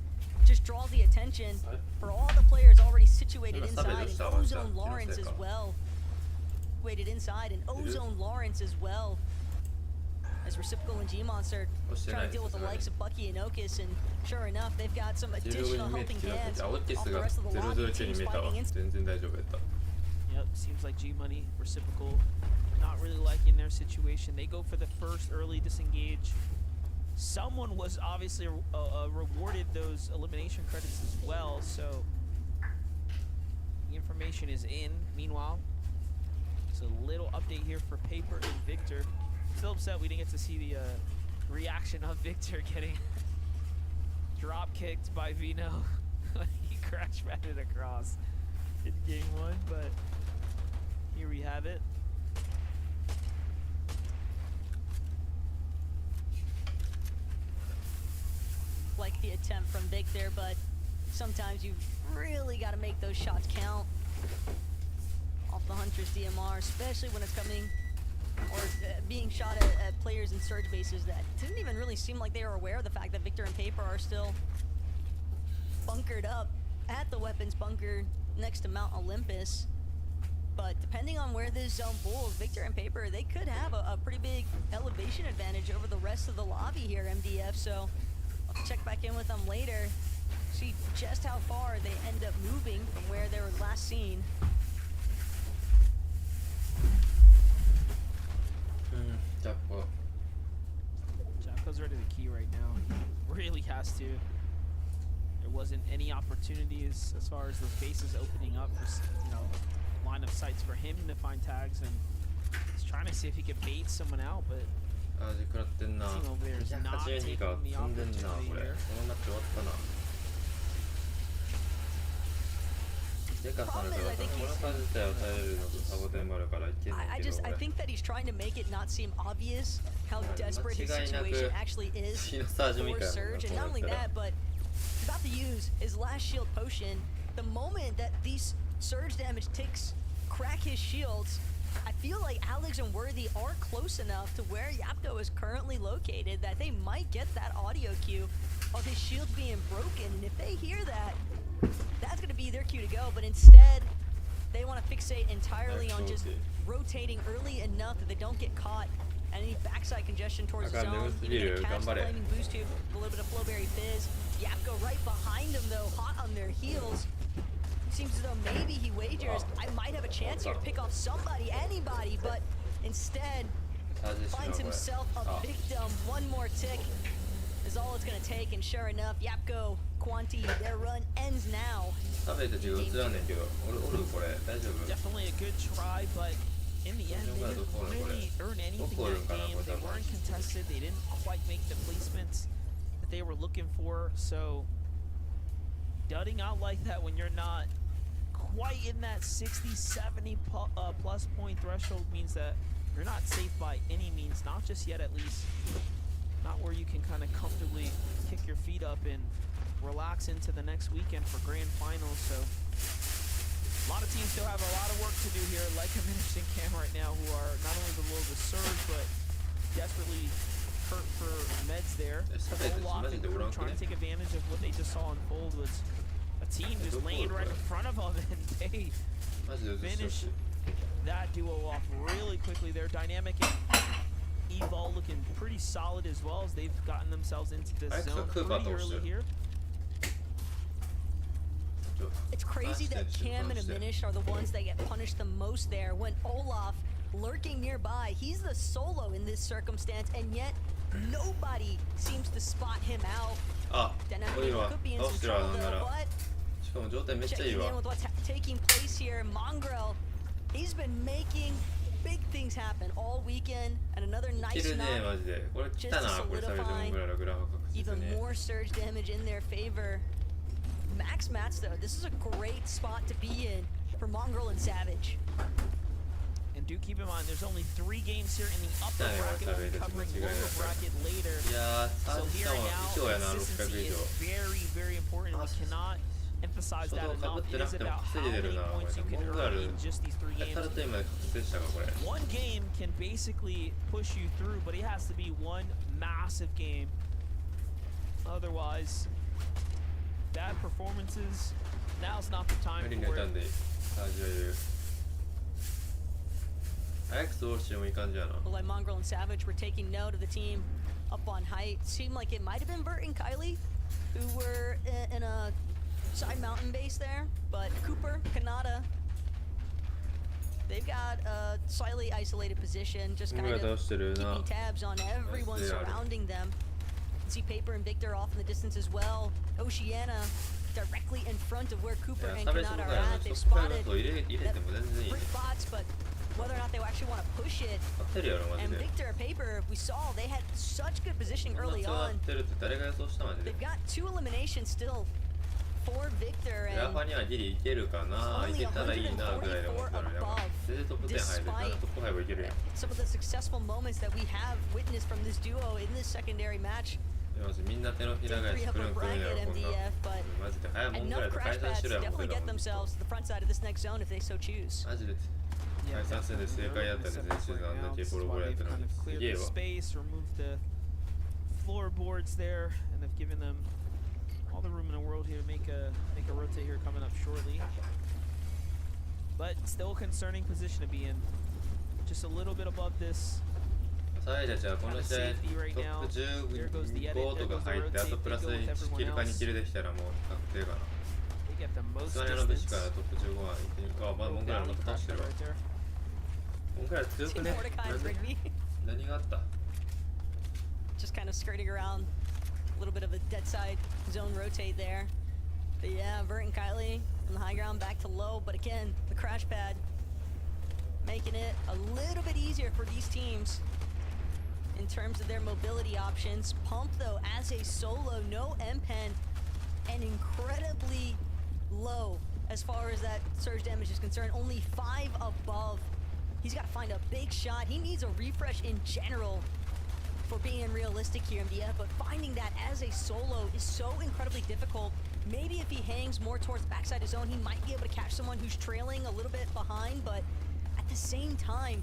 B: just draws the attention for all the players already situated inside, and Ozone Lawrence as well. Waited inside, and Ozone Lawrence as well, as Reciprocal and G-Monster trying to deal with the likes of Bucky and Okus. And sure enough, they've got some additional helping hands off the rest of the lobby. Teams fighting inside.
A: Yep, seems like G-Money, Reciprocal, not really liking their situation. They go for the first early disengage. Someone was obviously rewarded those elimination credits as well, so the information is in. Meanwhile, it's a little update here for Paper and Victor. Still upset we didn't get to see the reaction of Victor getting drop kicked by Vino. He crash batted across in game 1, but here we have it.
B: like the attempt from Victor, but sometimes you've really got to make those shots count off the Huntress DMR, especially when it's coming or being shot at players in surge bases that didn't even really seem like they were aware of the fact that Victor and Paper are still bunkered up at the weapons bunker next to Mount Olympus. But depending on where this zone pulls, Victor and Paper, they could have a pretty big elevation advantage over the rest of the lobby here, MDF. So I'll check back in with them later, see just how far they end up moving from where they were last seen.
A: Jacko's ready to key right now. He really has to. There wasn't any opportunities as far as those bases opening up for, line of sights for him to find tags, and he's trying to see if he could bait someone out, but team over there is not taking the opportunity here.
B: I think that he's trying to make it not seem obvious how desperate his situation actually is for Surge, and not only that, but he's about to use his last shield potion. The moment that these surge damage ticks crack his shields, I feel like Alex and Worthy are close enough to where Yapko is currently located that they might get that audio cue of his shield being broken, and if they hear that, that's going to be their cue to go. But instead, they want to fixate entirely on just rotating early enough that they don't get caught at any backside congestion towards the zone. Even gonna catch the flaming boost tube, a little bit of Flowberry Fizz. Yapko right behind them though, hot on their heels. Seems as though maybe he wagers, I might have a chance here to pick off somebody, anybody, but instead finds himself a victim. One more tick is all it's going to take, and sure enough, Yapko, Quanti, their run ends now.
A: Definitely a good try, but in the end, they didn't really earn anything that game. They weren't contested. They didn't quite make the placements that they were looking for, so dudding out like that when you're not quite in that 60-70 plus point threshold means that you're not safe by any means, not just yet at least, not where you can kind of comfortably kick your feet up and relax into the next weekend for grand finals. So a lot of teams still have a lot of work to do here, like I mentioned in Cam right now, who are not only below the surge but desperately hurt for meds there. Trying to take advantage of what they just saw unfold was a team just laying right in front of them, and they finished that duo off really quickly. Their Dynamic and Evol looking pretty solid as well, as they've gotten themselves into this zone pretty early here.
B: It's crazy that Cam and Aminish are the ones that get punished the most there, when Olaf lurking nearby, he's the solo in this circumstance, and yet nobody seems to spot him out. Dynamic could be in some trouble though, but checking in with what's taking place here, Mongrel, he's been making big things happen all weekend, and another nice knock just to solidify even more surge damage in their favor. Max Mats though, this is a great spot to be in for Mongrel and Savage.
A: And do keep in mind, there's only 3 games here in the upper bracket. We'll be covering lower bracket later. So here and now, consistency is very, very important. We cannot emphasize that enough. It is about how many points you can earn in just these 3 games. One game can basically push you through, but it has to be one massive game. Otherwise, bad performances, now's not the time for it.
B: Well, like Mongrel and Savage were taking note of the team up on height. Seemed like it might have been Bert and Kylie who were in a side mountain base there, but Cooper, Kanata, they've got a slightly isolated position, just kind of keeping tabs on everyone surrounding them. You can see Paper and Victor off in the distance as well. Oceana directly in front of where Cooper and Kanata are at. They've spotted brick bots, but whether or not they actually want to push it. And Victor and Paper, we saw they had such good positioning early on. They've got 2 eliminations still for Victor, and only 144 above, despite some of the successful moments that we have witnessed from this duo in this secondary match.
C: マジみんな手のひら返しくるんくるんやろこんなマジで早いもんぐらいで解散しろやもん俺らもマジで解散戦で正解やったで前週のあんだけボロボロやったのにすげえわ
A: floorboards there, and they've given them all the room in the world here to make a rotate here coming up shortly. But still a concerning position to be in. Just a little bit above this.
C: サイジャちゃんこの試合トップ15とか入ってあとプラス1キルか2キルできたらもう確定かな。スワニアの武士からトップ15はまあモンクラのまた倒してるわ。モンクラ強くね。何があった？
B: Just kind of skirting around, a little bit of a dead side zone rotate there. But yeah, Vert and Kylie on the high ground back to low, but again, the crash pad making it a little bit easier for these teams in terms of their mobility options. Pump though, as a solo, no M-Pen, and incredibly low as far as that surge damage is concerned. Only 5 above. He's got to find a big shot. He needs a refresh in general for being realistic here, MDF, but finding that as a solo is so incredibly difficult. Maybe if he hangs more towards the backside of zone, he might be able to catch someone who's trailing a little bit behind, but at the same time,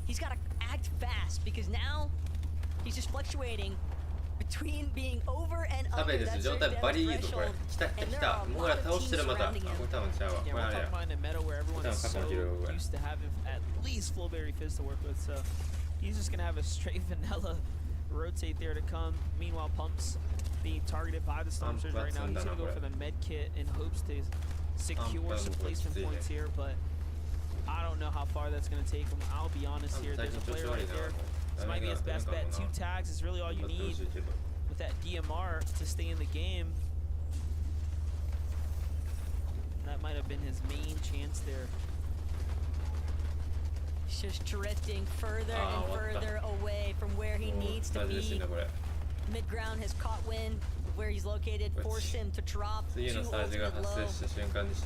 B: he's got to act fast because now he's just fluctuating between being over and under that certain threshold, and there are a lot of teams surrounding him.
A: Yeah, we're talking about in a meta where everyone's so used to having at least Flowberry Fizz to work with, so he's just gonna have a straight vanilla rotate there to come. Meanwhile, Pump's being targeted by the Storm Surge right now. He's gonna go for the med kit in hopes to secure some placement points here, but I don't know how far that's gonna take him. I'll be honest here. There's a player right there. This might be his best bet. 2 tags is really all you need with that DMR to stay in the game. That might have been his main chance there.
B: He's just drifting further and further away from where he needs to be. Mid-ground has caught wind of where he's located, forced him to drop to ultimate low.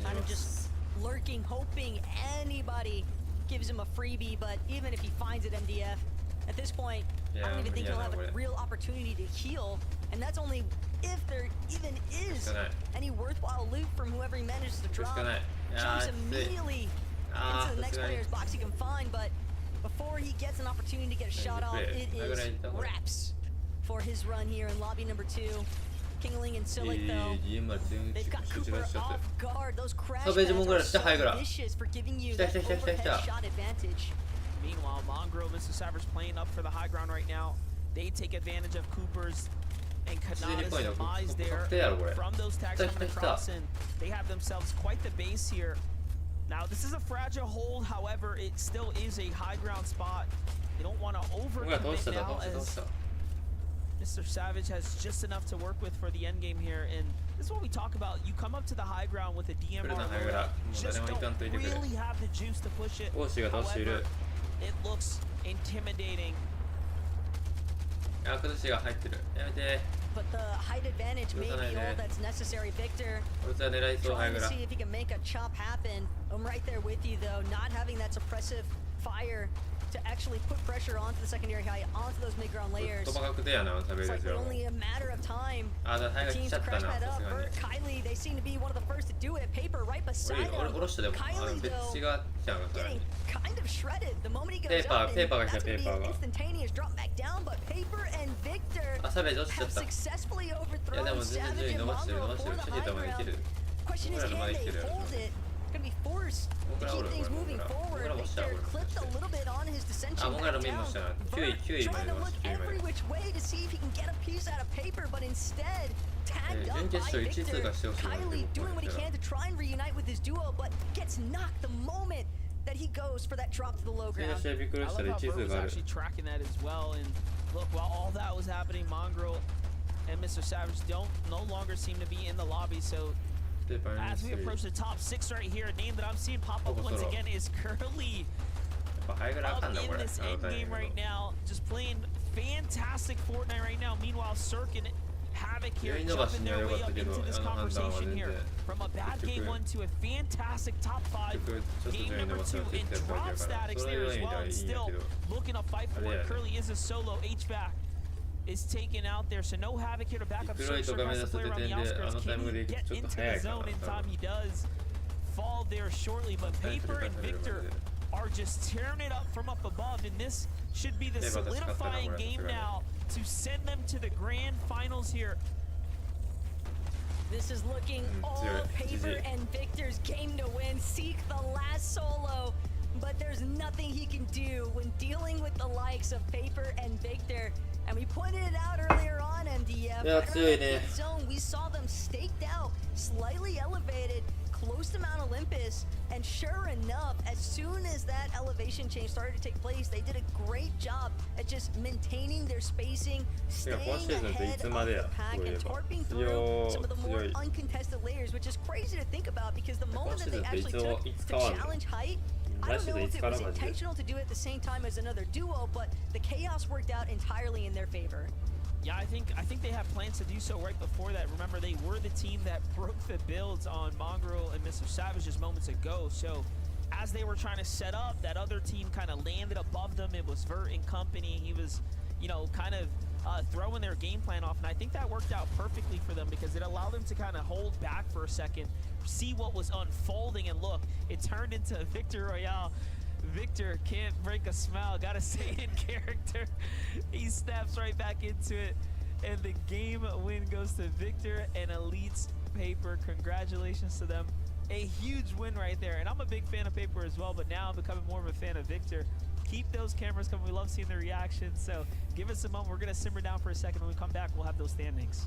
B: Kind of just lurking, hoping anybody gives him a freebie, but even if he finds it, MDF, at this point, I don't even think he'll have a real opportunity to heal, and that's only if there even is any worthwhile loot from whoever he manages to drop. Jumps immediately into the next player's box he can find, but before he gets an opportunity to get a shot off, it is wraps for his run here in lobby number 2. Kingling and Silic though, they've got Cooper off guard. Those crash pads are so vicious for giving you that overhead shot advantage.
A: Meanwhile, Mongrel, Mr. Savage playing up for the high ground right now. They take advantage of Cooper's and Kanada's demise there from those tags coming across, and they have themselves quite the base here. Now, this is a fragile hold, however, it still is a high ground spot. They don't want to overcommit now as Mr. Savage has just enough to work with for the end game here, and this is what we talk about. You come up to the high ground with a DMR, just don't really have the juice to push it. However, it looks intimidating.
B: But the height advantage may be all that's necessary. Victor trying to see if he can make a chop happen. I'm right there with you though, not having that suppressive fire to actually put pressure onto the secondary height, onto those mid-ground layers. It's like only a matter of time. The teams to crash that up. Bert, Kylie, they seem to be one of the first to do it. Paper right beside him. Kylie though, getting kind of shredded. The moment he goes up, that's going to be an instantaneous drop back down, but Paper and Victor have successfully overthrown Savage and Mongrel for the high ground. Question is, can they hold it? Going to be forced to keep things moving forward. Victor clipped a little bit on his dissension back down. Vert trying to look every which way to see if he can get a piece out of Paper, but instead tagged up by Victor. Kylie doing what he can to try and reunite with his duo, but gets knocked the moment that he goes for that drop to the low ground.
A: I love how Bert was actually tracking that as well, and look, while all that was happening, Mongrel and Mr. Savage no longer seem to be in the lobby, so as we approach the top 6 right here, a name that I'm seeing pop up once again is Curly. Up in this end game right now, just playing fantastic Fortnite right now. Meanwhile, Cirque and Havoc here jumping their way up into this conversation here. From a bad game 1 to a fantastic top 5 game number 2, and drop statics there as well, and still looking to fight for it. Curly is a solo HVAC. is taken out there, so no havoc here to back up. Surge has to play around the outskirts. Can he get into the zone in time? He does fall there shortly, but Paper and Victor are just tearing it up from up above, and this should be the solidifying game now to send them to the grand finals here.
B: This is looking all Paper and Victor's game to win. Seek the last solo, but there's nothing he can do when dealing with the likes of Paper and Victor. And we pointed it out earlier on, MDF. Zone, we saw them staked out, slightly elevated, close to Mount Olympus, and sure enough, as soon as that elevation change started to take place, they did a great job at just maintaining their spacing, staying ahead of the pack, and torping through some of the more uncontested layers, which is crazy to think about because the moment that they actually took to challenge height, I don't know if it was intentional to do it at the same time as another duo, but the chaos worked out entirely in their favor.
A: Yeah, I think they have plans to do so right before that. Remember, they were the team that broke the builds on Mongrel and Mr. Savage just moments ago. So as they were trying to set up, that other team kind of landed above them. It was Vert and company. He was, you know, kind of throwing their game plan off. And I think that worked out perfectly for them because it allowed them to kind of hold back for a second, see what was unfolding, and look, it turned into a Victor Royale. Victor can't break a smile, gotta stay in character. He snaps right back into it, and the game win goes to Victor and Elite's Paper. Congratulations to them. A huge win right there, and I'm a big fan of Paper as well, but now I'm becoming more of a fan of Victor. Keep those cameras coming. We love seeing the reactions, so give us a moment. We're gonna simmer down for a second. When we come back, we'll have those standings.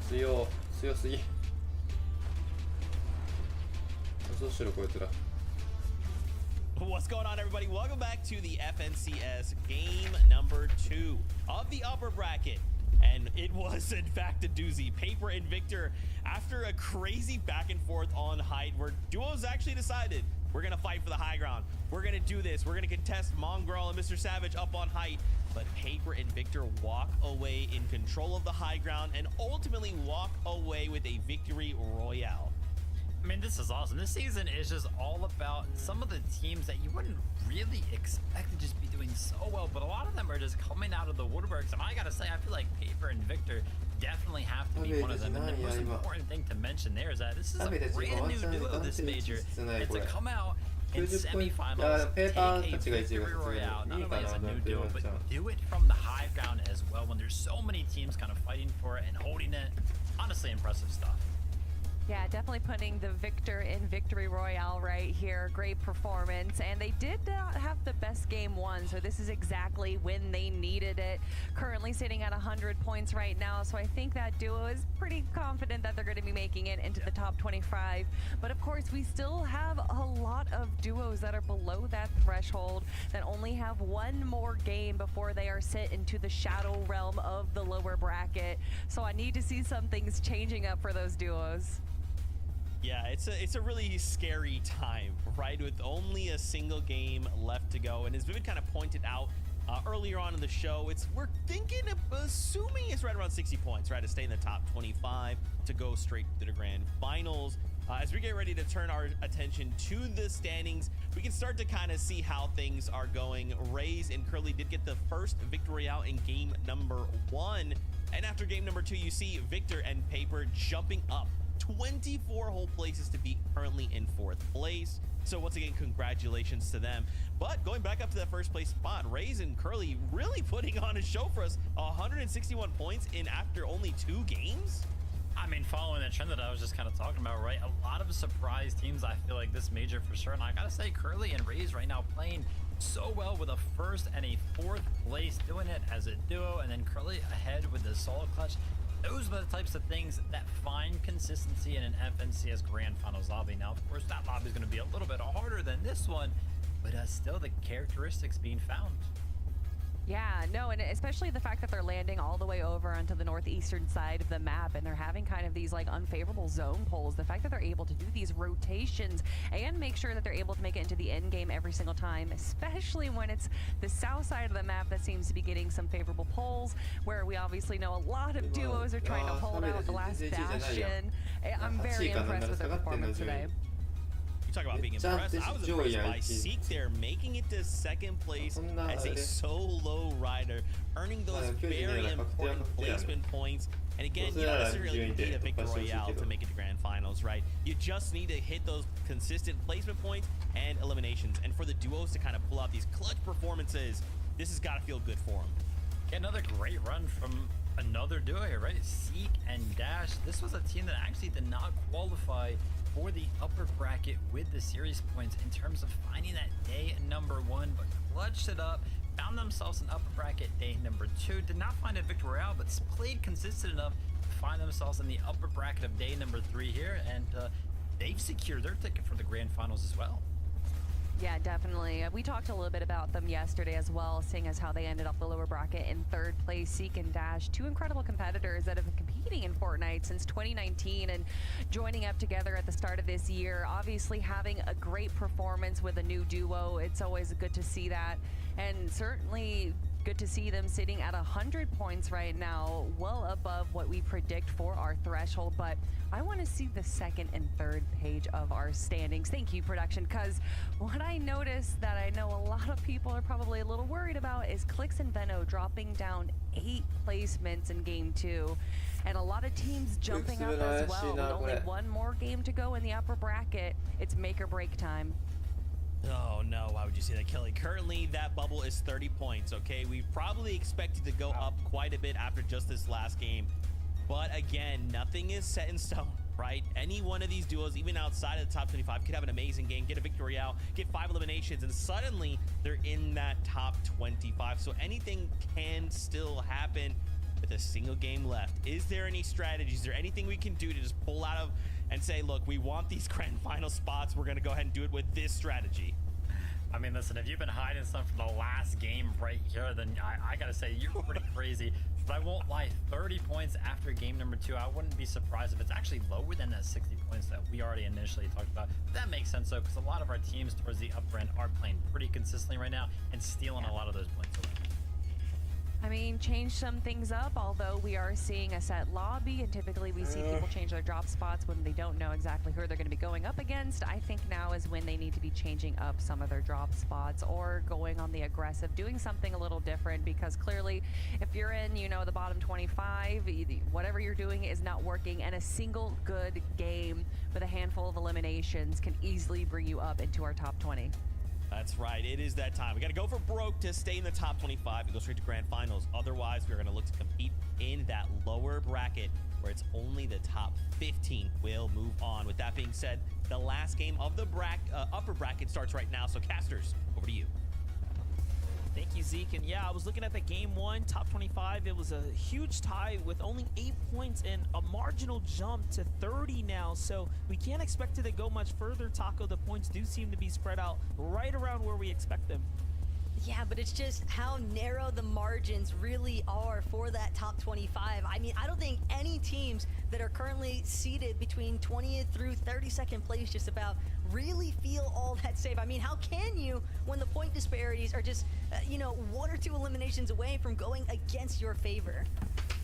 C: 強すぎ。どうしろこいつら。
D: What's going on, everybody? Welcome back to the FNCS game number 2 of the upper bracket. And it was, in fact, a doozy. Paper and Victor, after a crazy back and forth on height, where duos actually decided we're going to fight for the high ground. We're going to do this. We're going to contest Mongrel and Mr. Savage up on height. But Paper and Victor walk away in control of the high ground and ultimately walk away with a victory royale.
E: I mean, this is awesome. This season is just all about some of the teams that you wouldn't really expect to just be doing so well, but a lot of them are just coming out of the woodworks. And I gotta say, I feel like Paper and Victor definitely have to be one of them. And the most important thing to mention there is that this is a brand new duo this major. And to come out in semifinals, take a victory royale, not only as a new duo, but do it from the high ground as well when there's so many teams kind of fighting for it and holding it. Honestly, impressive stuff.
F: Yeah, definitely putting the Victor in Victory Royale right here. Great performance. And they did not have the best game won, so this is exactly when they needed it. Currently sitting at 100 points right now, so I think that duo is pretty confident that they're going to be making it into the top 25. But of course, we still have a lot of duos that are below that threshold that only have one more game before they are sent into the shadow realm of the lower bracket. So I need to see some things changing up for those duos.
D: Yeah, it's a really scary time, right? With only a single game left to go. And as Vivid kind of pointed out earlier on in the show, we're thinking of assuming it's right around 60 points, right? To stay in the top 25 to go straight to the grand finals. As we get ready to turn our attention to the standings, we can start to kind of see how things are going. Raze and Curly did get the first victory out in game number 1. And after game number 2, you see Victor and Paper jumping up 24 whole places to be currently in 4th place. So once again, congratulations to them. But going back up to that first place spot, Raze and Curly really putting on a show for us. 161 points in after only 2 games.
E: I mean, following the trend that I was just kind of talking about, right? A lot of surprise teams, I feel like, this major for sure. And I gotta say, Curly and Raze right now playing so well with a 1st and a 4th place, doing it as a duo, and then Curly ahead with the solo clutch. Those are the types of things that find consistency in an FNCS Grand Finals lobby. Now, of course, that lobby is going to be a little bit harder than this one, but still the characteristics being found.
F: Yeah, no, and especially the fact that they're landing all the way over onto the northeastern side of the map, and they're having kind of these like unfavorable zone pulls. The fact that they're able to do these rotations and make sure that they're able to make it into the end game every single time, especially when it's the south side of the map that seems to be getting some favorable pulls, where we obviously know a lot of duos are trying to hold out the last bastion. I'm very impressed with their performance today.
D: Talk about being impressed. I was impressed by Seek there, making it to 2nd place as a solo rider, earning those very important placement points. And again, you don't necessarily need a victory royale to make it to grand finals, right? You just need to hit those consistent placement points and eliminations. And for the duos to kind of pull out these clutch performances, this has got to feel good for them.
E: Yeah, another great run from another duo here, right? Seek and Dash. This was a team that actually did not qualify for the upper bracket with the series points in terms of finding that day number 1, but clutched it up, found themselves in upper bracket day number 2, did not find a victory royale, but played consistent enough to find themselves in the upper bracket of day number 3 here, and they've secured their ticket for the grand finals as well.
F: Yeah, definitely. We talked a little bit about them yesterday as well, seeing as how they ended up the lower bracket in 3rd place. Seek and Dash, 2 incredible competitors that have been competing in Fortnite since 2019 and joining up together at the start of this year. Obviously having a great performance with a new duo. It's always good to see that, and certainly good to see them sitting at 100 points right now, well above what we predict for our threshold. But I want to see the 2nd and 3rd page of our standings. Thank you, production, because what I noticed that I know a lot of people are probably a little worried about is Clicks and Veno dropping down 8 placements in game 2. And a lot of teams jumping up as well. With only 1 more game to go in the upper bracket, it's make or break time.
D: Oh no, why would you say that, Kelly? Currently, that bubble is 30 points, okay? We probably expected to go up quite a bit after just this last game. But again, nothing is set in stone, right? Any one of these duos, even outside of the top 25, could have an amazing game, get a victory royale, get 5 eliminations, and suddenly they're in that top 25. So anything can still happen. with a single game left. Is there any strategies? Is there anything we can do to just pull out of and say, look, we want these grand final spots. We're going to go ahead and do it with this strategy.
E: I mean, listen, if you've been hiding stuff from the last game right here, then I got to say, you're pretty crazy. But I won't lie, 30 points after game number 2, I wouldn't be surprised if it's actually lower than that 60 points that we already initially talked about. But that makes sense, though, because a lot of our teams towards the upper end are playing pretty consistently right now and stealing a lot of those points away.
F: I mean, change some things up, although we are seeing a set lobby, and typically we see people change their drop spots when they don't know exactly who they're going to be going up against. I think now is when they need to be changing up some of their drop spots or going on the aggressive, doing something a little different, because clearly if you're in, you know, the bottom 25, whatever you're doing is not working, and a single good game with a handful of eliminations can easily bring you up into our top 20.
D: That's right. It is that time. We got to go for broke to stay in the top 25 and go straight to grand finals. Otherwise, we're going to look to compete in that lower bracket where it's only the top 15 will move on. With that being said, the last game of the upper bracket starts right now. So, casters, over to you.
A: Thank you, Zeke. And yeah, I was looking at the game 1, top 25. It was a huge tie with only 8 points and a marginal jump to 30 now. So we can't expect it to go much further, Taco. The points do seem to be spread out right around where we expect them.
B: Yeah, but it's just how narrow the margins really are for that top 25. I mean, I don't think any teams that are currently seated between 20th through 32nd place just about really feel all that safe. I mean, how can you when the point disparities are just, you know, 1 or 2 eliminations away from going against your favor?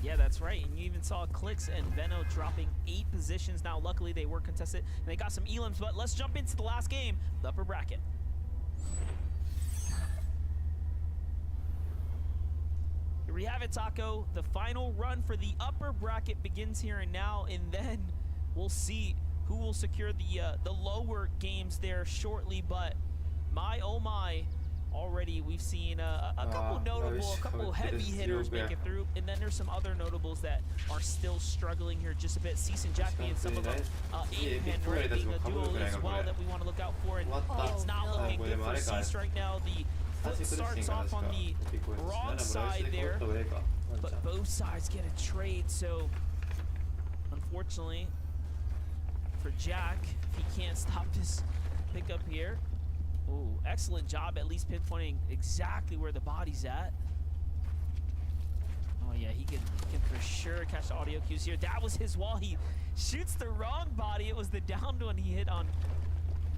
A: Yeah, that's right. And you even saw Clicks and Veno dropping 8 positions. Now, luckily, they were contested. And they got some elims, but let's jump into the last game, the upper bracket. Here we have it, Taco. The final run for the upper bracket begins here and now, and then we'll see who will secure the lower games there shortly. But my oh my, already we've seen a couple heavy hitters make it through, and then there's some other notables that are still struggling here just a bit. Cease and Jack being some of them, Aiden Henry being a duo as well that we want to look out for, and it's not looking good for Cease right now. The foot starts off on the wrong side there, but both sides get a trade, so unfortunately for Jack, he can't stop this pickup here. Ooh, excellent job at least pinpointing exactly where the body's at. Oh yeah, he can for sure catch the audio cues here. That was his wall. He shoots the wrong body. It was the downed one he hit on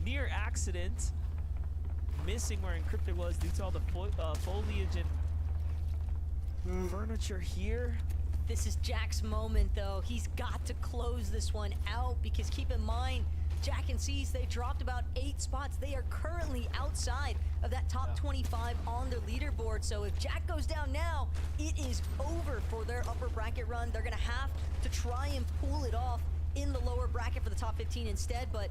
A: near accident. Missing where Encrypted was due to all the foliage and furniture here.
B: This is Jack's moment, though. He's got to close this one out, because keep in mind, Jack and Cease, they dropped about 8 spots. They are currently outside of that top 25 on their leaderboard. So if Jack goes down now, it is over for their upper bracket run. They're going to have to try and pull it off in the lower bracket for the top 15 instead. But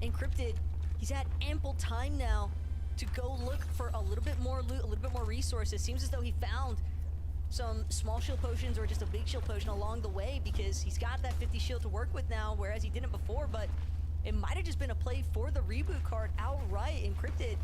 B: Encrypted, he's had ample time now to go look for a little bit more loot, a little bit more resources. Seems as though he found some small shield potions or just a big shield potion along the way, because he's got that 50 shield to work with now, whereas he didn't before. But it might have just been a play for the reboot card outright. Encrypted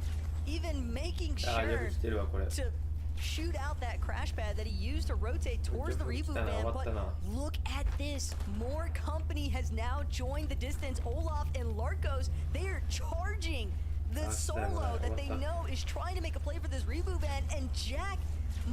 B: even making sure to shoot out that crash pad that he used to rotate towards the reboot van. But look at this, more company has now joined the distance. Olaf and Larkos, they are charging the solo that they know is trying to make a play for this reboot van, and Jack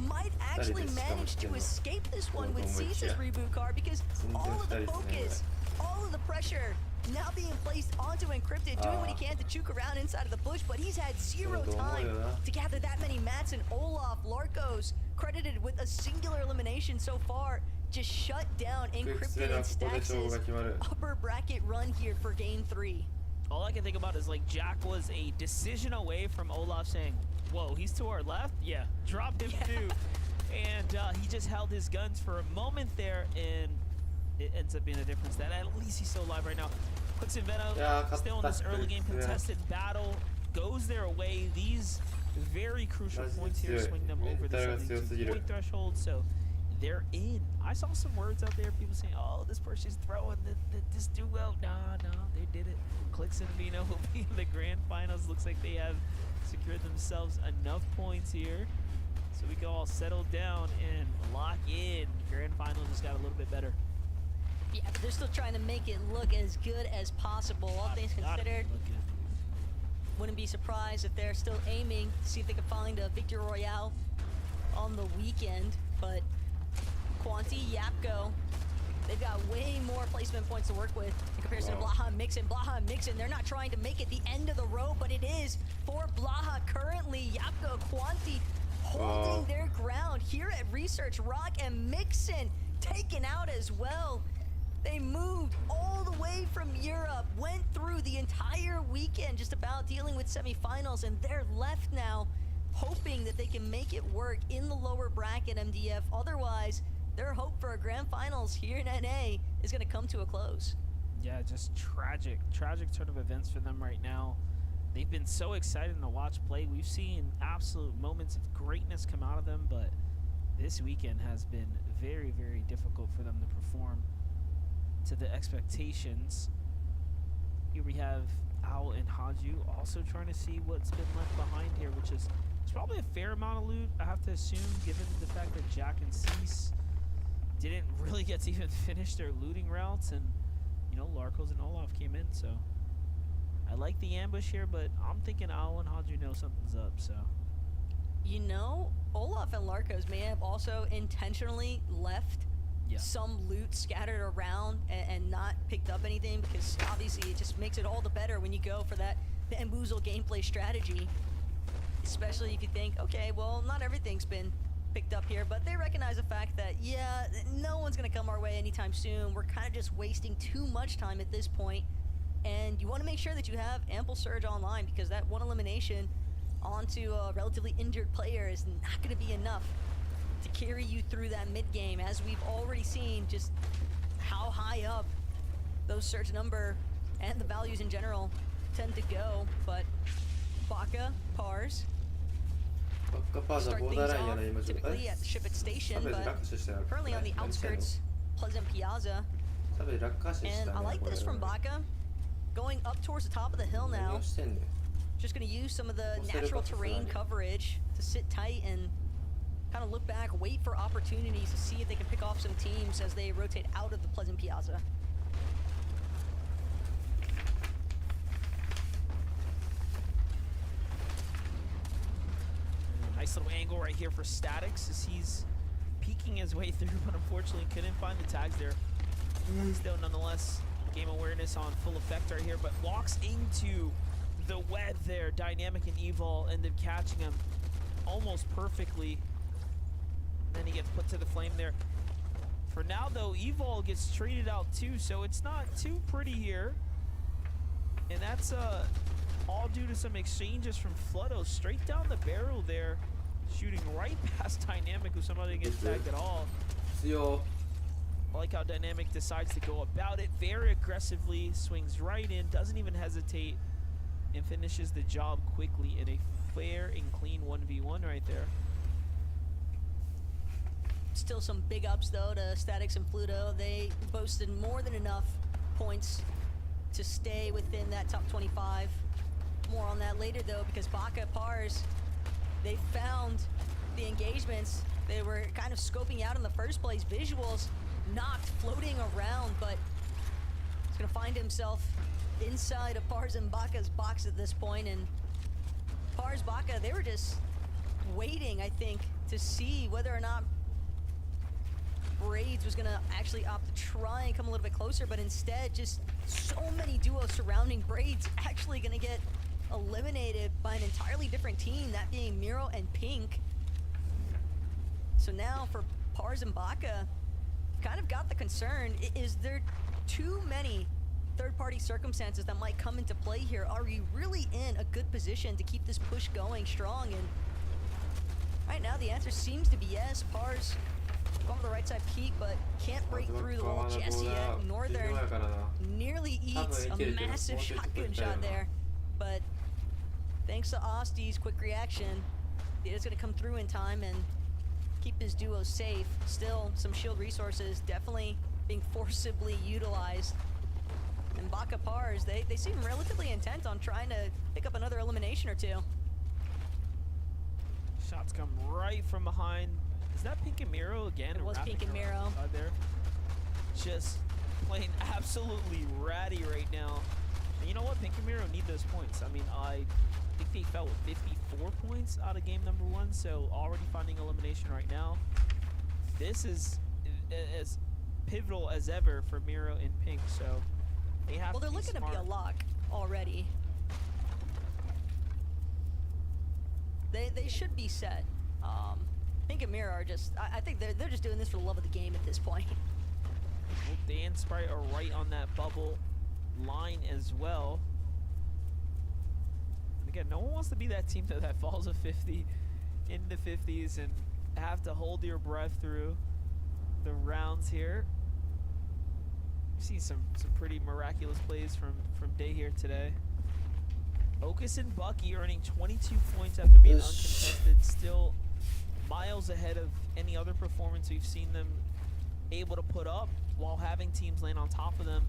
B: might actually manage to escape this one with Cease's reboot card, because all of the focus, all of the pressure now being placed onto Encrypted, doing what he can to juke around inside of the bush, but he's had 0 time to gather that many mats, and Olaf, Larkos, credited with a singular elimination so far, just shut down Encrypted and Stax's upper bracket run here for game 3.
A: All I can think about is, like, Jack was a decision away from Olaf saying, whoa, he's to our left? Yeah, drop him too. And he just held his guns for a moment there, and it ends up being a difference that at least he's still alive right now. Puts in Veno, still in this early game contested battle, goes their way. These very crucial points here swing them over the 72-point threshold, so they're in. I saw some words out there, people saying, oh, this person's throwing this duo. Nah, they did it. Clicks and Veno will be in the grand finals. Looks like they have secured themselves enough points here. so we can all settle down and lock in. Grand Final just got a little bit better.
B: Yeah, but they're still trying to make it look as good as possible. All things considered, wouldn't be surprised if they're still aiming to see if they can find a Victory Royale on the weekend. But Quanti, Yapko, they've got way more placement points to work with in comparison to Blaha and Mixon. Blaha and Mixon, they're not trying to make it the end of the road, but it is for Blaha currently. Yapko, Quanti holding their ground here at Research. Rock and Mixon taken out as well. They moved all the way from Europe, went through the entire weekend just about dealing with semifinals, and they're left now hoping that they can make it work in the lower bracket, MDF. Otherwise, their hope for a grand finals here in NA is going to come to a close.
A: Yeah, just tragic turn of events for them right now. They've been so exciting to watch play. We've seen absolute moments of greatness come out of them, but this weekend has been very, very difficult for them to perform to the expectations. Here we have Owl and Haju also trying to see what's been left behind here, which is it's probably a fair amount of loot, I have to assume, given the fact that Jack and Cease didn't really get to even finish their looting routes, and you know, Larkos and Olaf came in, so I like the ambush here, but I'm thinking Owl and Haju know something's up, so.
B: You know, Olaf and Larkos may have also intentionally left some loot scattered around and not picked up anything, because obviously it just makes it all the better when you go for that bamboozle gameplay strategy, especially if you think, okay, well, not everything's been picked up here, but they recognize the fact that, yeah, no one's gonna come our way anytime soon. We're kind of just wasting too much time at this point, and you want to make sure that you have ample surge online, because that one elimination onto a relatively injured player is not going to be enough to carry you through that mid game, as we've already seen just how high up those surge number and the values in general tend to go. But Baka, Pars start things off typically at the ship at station, but currently on the outskirts, Pleasant Piazza. And I like this from Baka, going up towards the top of the hill now. Just going to use some of the natural terrain coverage to sit tight and kind of look back, wait for opportunities to see if they can pick off some teams as they rotate out of the Pleasant Piazza.
A: Nice little angle right here for Statics as he's peeking his way through, but unfortunately couldn't find the tags there. Still, nonetheless, game awareness on full effect right here, but walks into the web there. Dynamic and Evil end up catching him almost perfectly. Then he gets put to the flame there. For now, though, Evil gets traded out too, so it's not too pretty here. And that's all due to some exchanges from Flutto. Straight down the barrel there, shooting right past Dynamic, who somehow didn't get tagged at all. I like how Dynamic decides to go about it very aggressively, swings right in, doesn't even hesitate, and finishes the job quickly in a fair and clean 1v1 right there.
B: Still some big ups though to Statics and Pluto. They boasted more than enough points to stay within that top 25. More on that later though, because Baka, Pars, they found the engagements they were kind of scoping out in the first place. Visuals knocked, floating around, but he's gonna find himself inside of Pars and Baka's box at this point. And Pars, Baka, they were just waiting, I think, to see whether or not Braids was gonna actually opt to try and come a little bit closer, but instead just so many duos surrounding Braids, actually gonna get eliminated by an entirely different team, that being Miro and Pink. So now for Pars and Baka, kind of got the concern, is there too many third-party circumstances that might come into play here? Are we really in a good position to keep this push going strong? And right now the answer seems to be yes. Pars going to the right side peak, but can't break through the wall just yet. Northern nearly eats a massive shotgun shot there, but thanks to Osty's quick reaction, it's going to come through in time and keep his duo safe. Still, some shield resources definitely being forcibly utilized. And Baka Pars, they seem relatively intent on trying to pick up another elimination or two.
A: Shots come right from behind. Is that Pink and Miro again?
B: It was Pink and Miro.
A: There. Just playing absolutely ratty right now. And you know what? Pink and Miro need those points. I mean, I think they fell with 54 points out of game number 1, so already finding elimination right now. This is as pivotal as ever for Miro and Pink, so they have
B: well, they're looking to be a lock already. They should be set. Pink and Miro are just, I think they're just doing this for the love of the game at this point.
A: Well, Dan Sprite are right on that bubble line as well. And again, no one wants to be that team that falls a 50 in the 50s and have to hold your breath through the rounds here. We've seen some pretty miraculous plays from Day here today. Okus and Bucky earning 22 points after being uncontested, still miles ahead of any other performance we've seen them able to put up while having teams land on top of them.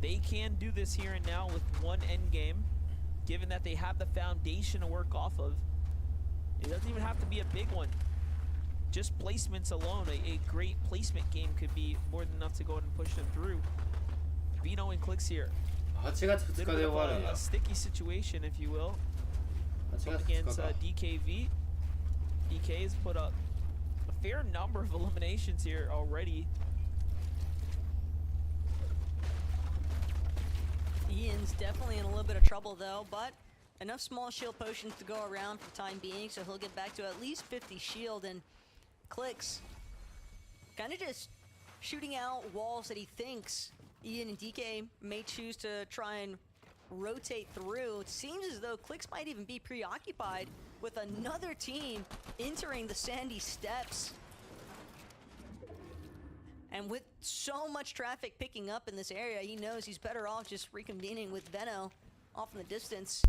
A: They can do this here and now with one end game, given that they have the foundation to work off of. It doesn't even have to be a big one. Just placements alone, a great placement game could be more than enough to go ahead and push them through. Vino and Clicks here.
C: 8月2日で終わるんや。
A: A sticky situation, if you will. Up against DKV. DK has put up a fair number of eliminations here already.
B: Ian's definitely in a little bit of trouble though, but enough small shield potions to go around for the time being, so he'll get back to at least 50 shield. And Clicks kind of just shooting out walls that he thinks Ian and DK may choose to try and rotate through. It seems as though Clicks might even be preoccupied with another team entering the sandy steps. And with so much traffic picking up in this area, he knows he's better off just reconvening with Veno off in the distance.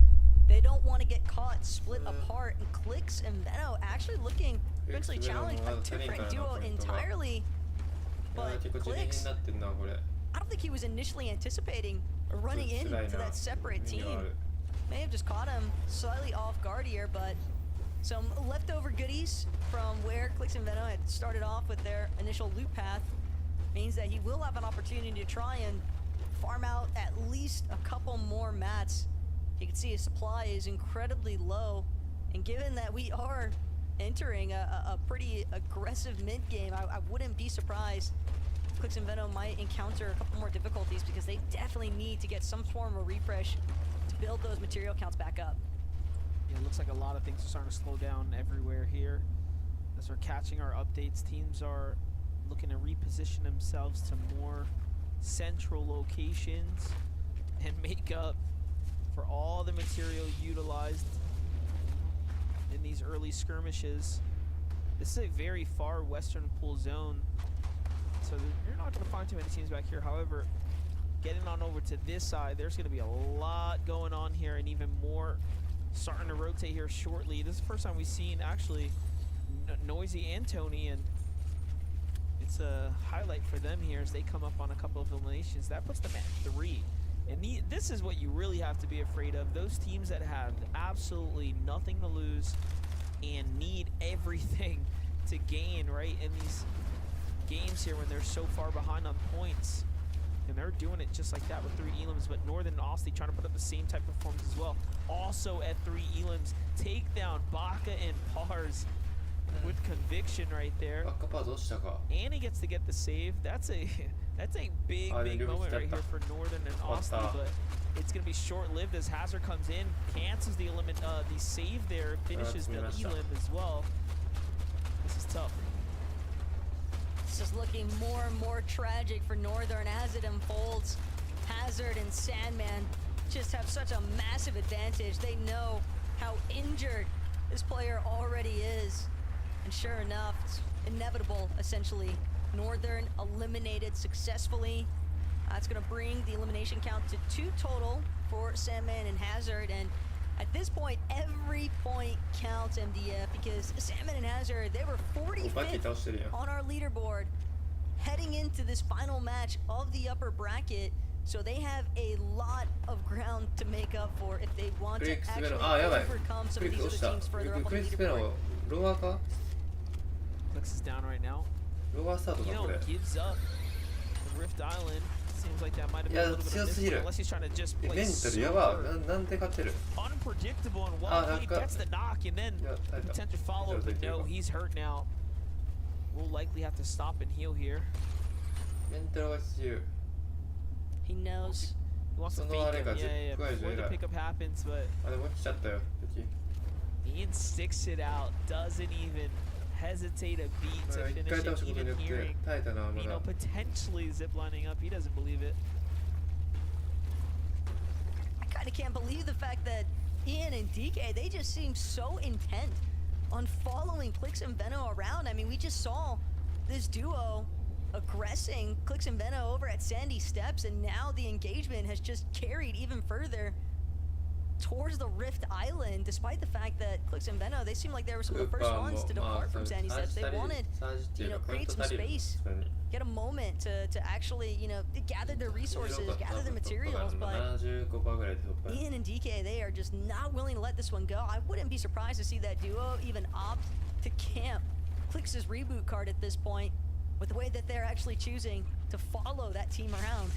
B: They don't want to get caught split apart, and Clicks and Veno actually looking eventually challenged a different duo entirely. But Clicks, I don't think he was initially anticipating running into that separate team. May have just caught him slightly off guard here, but some leftover goodies from where Clicks and Veno had started off with their initial loot path means that he will have an opportunity to try and farm out at least a couple more mats. You can see his supply is incredibly low, and given that we are entering a pretty aggressive mid game, I wouldn't be surprised Clicks and Veno might encounter a couple more difficulties, because they definitely need to get some form of refresh to build those material counts back up.
A: Yeah, it looks like a lot of things are starting to slow down everywhere here. As we're catching our updates, teams are looking to reposition themselves to more central locations and make up for all the material utilized in these early skirmishes. This is a very far western pool zone, so you're not going to find too many teams back here. However, getting on over to this side, there's going to be a lot going on here, and even more starting to rotate here shortly. This is the first time we've seen actually Noisy and Tony, and it's a highlight for them here as they come up on a couple of eliminations. That puts them at 3. And this is what you really have to be afraid of. Those teams that have absolutely nothing to lose and need everything to gain, right, in these games here when they're so far behind on points. And they're doing it just like that with 3 elims, but Northern and Austin trying to put up the same type of performance as well. Also at 3 elims, take down Baka and Pars with conviction right there. And he gets to get the save. That's a big moment right here for Northern and Austin, but it's gonna be short-lived as Hazard comes in, cancels the save there, finishes the elim as well. This is tough.
B: This is looking more and more tragic for Northern as it unfolds. Hazard and Sandman just have such a massive advantage. They know how injured this player already is. And sure enough, it's inevitable, essentially. Northern eliminated successfully. That's going to bring the elimination count to 2 total for Sandman and Hazard. And at this point, every point counts, MDF, because Sandman and Hazard, they were 45th on our leaderboard heading into this final match of the upper bracket. So they have a lot of ground to make up for if they want to actually overcome some of these other teams further up on the leaderboard.
C: ロワーか
A: Clicks is down right now.
C: ロワースタート
A: You
C: か
A: know,
C: これ
A: gives up the Rift Island. Seems like that might have been a little bit of a miss, unless he's trying to just
C: メ
A: play
C: ンタル
A: super
C: やばなんで勝ってる
A: unpredictable and well he gets the knock and then
C: いや耐えた
A: potential follow, but no, he's hurt now. We'll likely have to stop and heal here.
C: メンタルは自由
B: He knows.
A: He wants to
C: そ
A: fake
C: のあれ
A: him,
C: が
A: yeah,
C: 10
A: yeah,
C: 個以上
A: before
C: 偉
A: the
C: い
A: pickup happens, but
C: あでも来ちゃったよ敵
A: Ian sticks it out, doesn't even hesitate a beat
C: こ
A: to
C: れは一
A: finish
C: 回倒
A: it,
C: したことに
A: even
C: よって
A: hearing
C: 耐えたなま
A: you
C: だ
A: know, potentially ziplining up. He doesn't believe it.
B: I kind of can't believe the fact that Ian and DK, they just seem so intent on following Clix and Veno around. I mean, we just saw this duo aggressing Clix and Veno over at Sandy Steps, and now the engagement has just carried even further towards the Rift Island, despite the fact that Clix and Veno, they seem like they were some of the first ones to depart from Sandy Steps. They wanted, you know, create some space, get a moment to actually, you know, gather their resources, gather their materials, but Ian and DK, they are just not willing to let this one go. I wouldn't be surprised to see that duo even opt to camp Clix's reboot card at this point, with the way that they're actually choosing to follow that team around.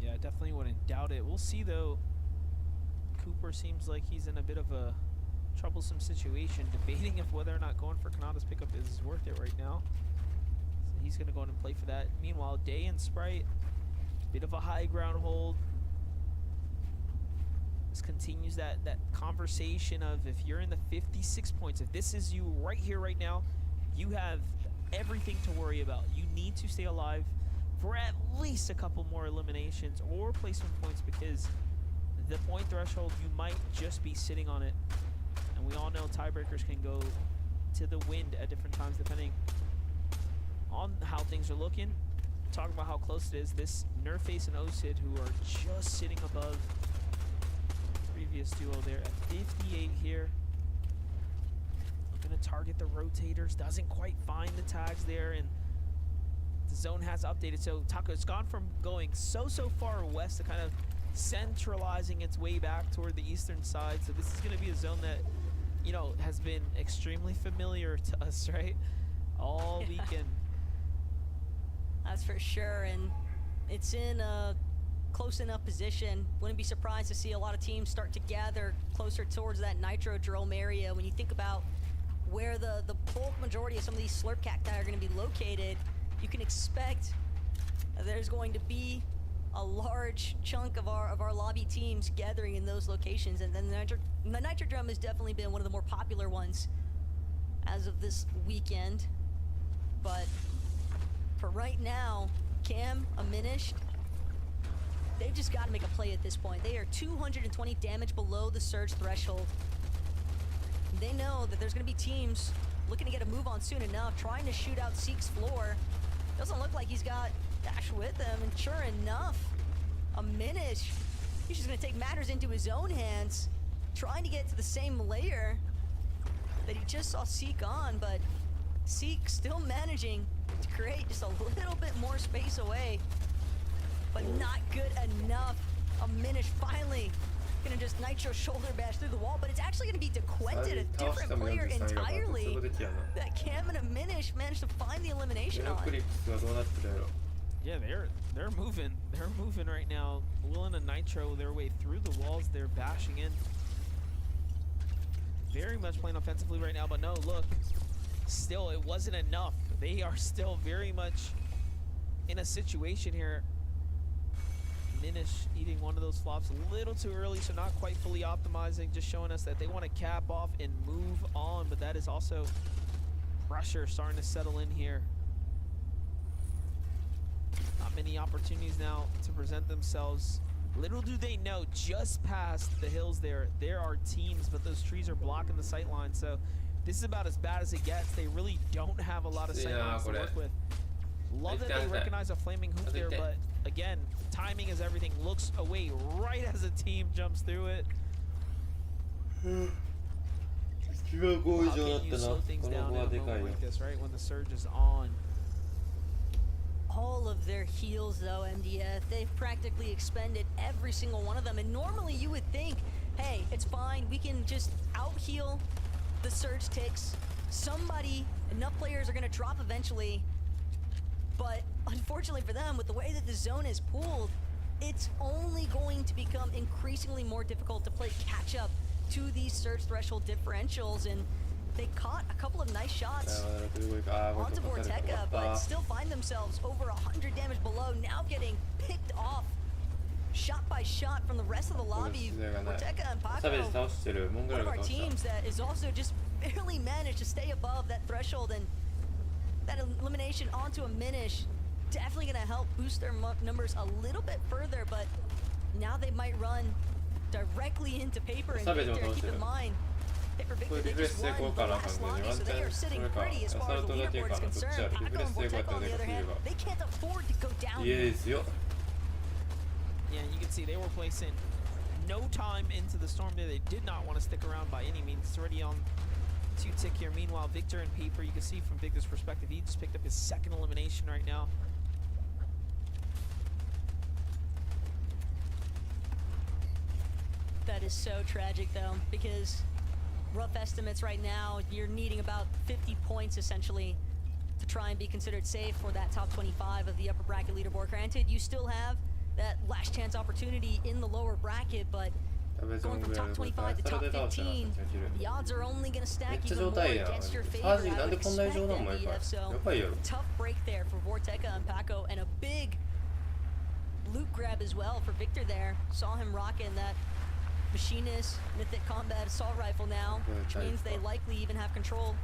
A: Yeah, I definitely wouldn't doubt it. We'll see though. Cooper seems like he's in a bit of a troublesome situation, debating if whether or not going for Kanata's pickup is worth it right now. So he's going to go in and play for that. Meanwhile, Day and Sprite, bit of a high ground hold. This continues that conversation of if you're in the 56 points, if this is you right here, right now, you have everything to worry about. You need to stay alive for at least a couple more eliminations or placement points, because the point threshold, you might just be sitting on it. And we all know tiebreakers can go to the wind at different times depending on how things are looking. Talking about how close it is, this Nerface and Osid, who are just sitting above the previous duo there at 58 here. Looking to target the rotators, doesn't quite find the tags there, and the zone has updated. So Taco, it's gone from going so far west to kind of centralizing its way back toward the eastern side. So this is going to be a zone that, you know, has been extremely familiar to us, right? All weekend.
B: That's for sure, and it's in a close enough position. Wouldn't be surprised to see a lot of teams start to gather closer towards that Nitrodrome area. When you think about where the bulk majority of some of these slurp cacti are going to be located, you can expect there's going to be a large chunk of our lobby teams gathering in those locations, and then the Nitrodrome has definitely been one of the more popular ones as of this weekend. But for right now, Cam, Aminish, they've just got to make a play at this point. They are 220 damage below the surge threshold. They know that there's going to be teams looking to get a move on soon enough, trying to shoot out Seek's floor. Doesn't look like he's got Dash with him, and sure enough, Aminish, he's just going to take matters into his own hands, trying to get to the same layer that he just saw Seek on, but Seek still managing to create just a little bit more space away, but not good enough. Aminish finally gonna just Nitro shoulder bash through the wall, but it's actually gonna be Dequented, a different player entirely, that Cam and Aminish managed to find the elimination on.
A: Yeah, they're moving. They're moving right now, willing to Nitro their way through the walls. They're bashing in. Very much playing offensively right now, but no, look. Still, it wasn't enough. They are still very much in a situation here. Minish eating one of those flops a little too early, so not quite fully optimizing, just showing us that they want to cap off and move on, but that is also pressure starting to settle in here. Not many opportunities now to present themselves. Little do they know, just past the hills there are teams, but those trees are blocking the sight line, so this is about as bad as it gets. They really don't have a lot of sight lines to work with. Love that they recognize a flaming hoop there, but again, timing is everything. Looks away right as a team jumps through it. How can you slow things down in a moment like this, right? When the surge is on.
B: all of their heals though, MDF. They've practically expended every single one of them. And normally you would think, hey, it's fine. We can just out-heal the surge ticks. Enough players are going to drop eventually. But unfortunately for them, with the way that the zone is pooled, it's only going to become increasingly more difficult to play catch-up to these surge threshold differentials. And they caught a couple of nice shots onto Vorteca, but still find themselves over 100 damage below, now getting picked off shot by shot from the rest of the lobby. Vorteca and Paco, one of our teams that is also just barely managed to stay above that threshold, and that elimination onto a Minish definitely going to help boost their numbers a little bit further, but now they might run directly into Paper and Victor. Keep in mind, Paper Victor, they just won the last lobby, so they are sitting pretty as far as the leaderboard is concerned. Paco and Vorteca, on the other hand, they can't afford to go down.
A: Yeah, you can see they were placing no time into the storm there. They did not want to stick around by any means. It's already on 2-tick here. Meanwhile, Victor and Paper, you can see from Victor's perspective, he just picked up his second elimination right now.
B: That is so tragic though, because rough estimates right now, you're needing about 50 points essentially to try and be considered safe for that top 25 of the upper bracket leaderboard. Granted, you still have that last chance opportunity in the lower bracket, but going from top 25 to top 15, the odds are only going to stack even more against your favor. I would expect MDF, so tough break there for Vorteca and Paco, and a big loot grab as well for Victor there. Saw him rocking that Machinist Mythic Combat Assault Rifle now, which means they likely even have control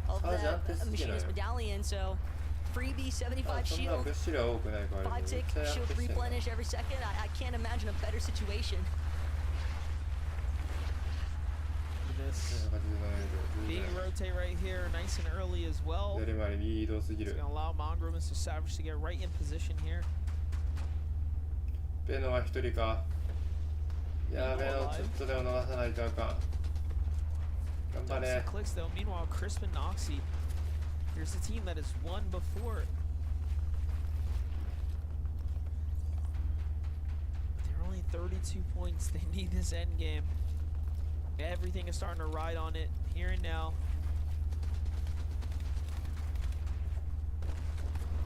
B: of that Machinist Medallion, so freebie 75 shield, 5-tick shield replenish every second. I can't imagine a better situation.
A: This big rotate right here, nice and early as well. It's going to allow Mongrel and Mr. Savage to get right in position here.
C: ベノは一人か。いや、ベノちょっとでも逃さないとあかん。頑張れ。
A: Clicks though. Meanwhile, Crisp and Noxy. Here's a team that has won before. They're only 32 points. They need this end game. Everything is starting to ride on it here and now.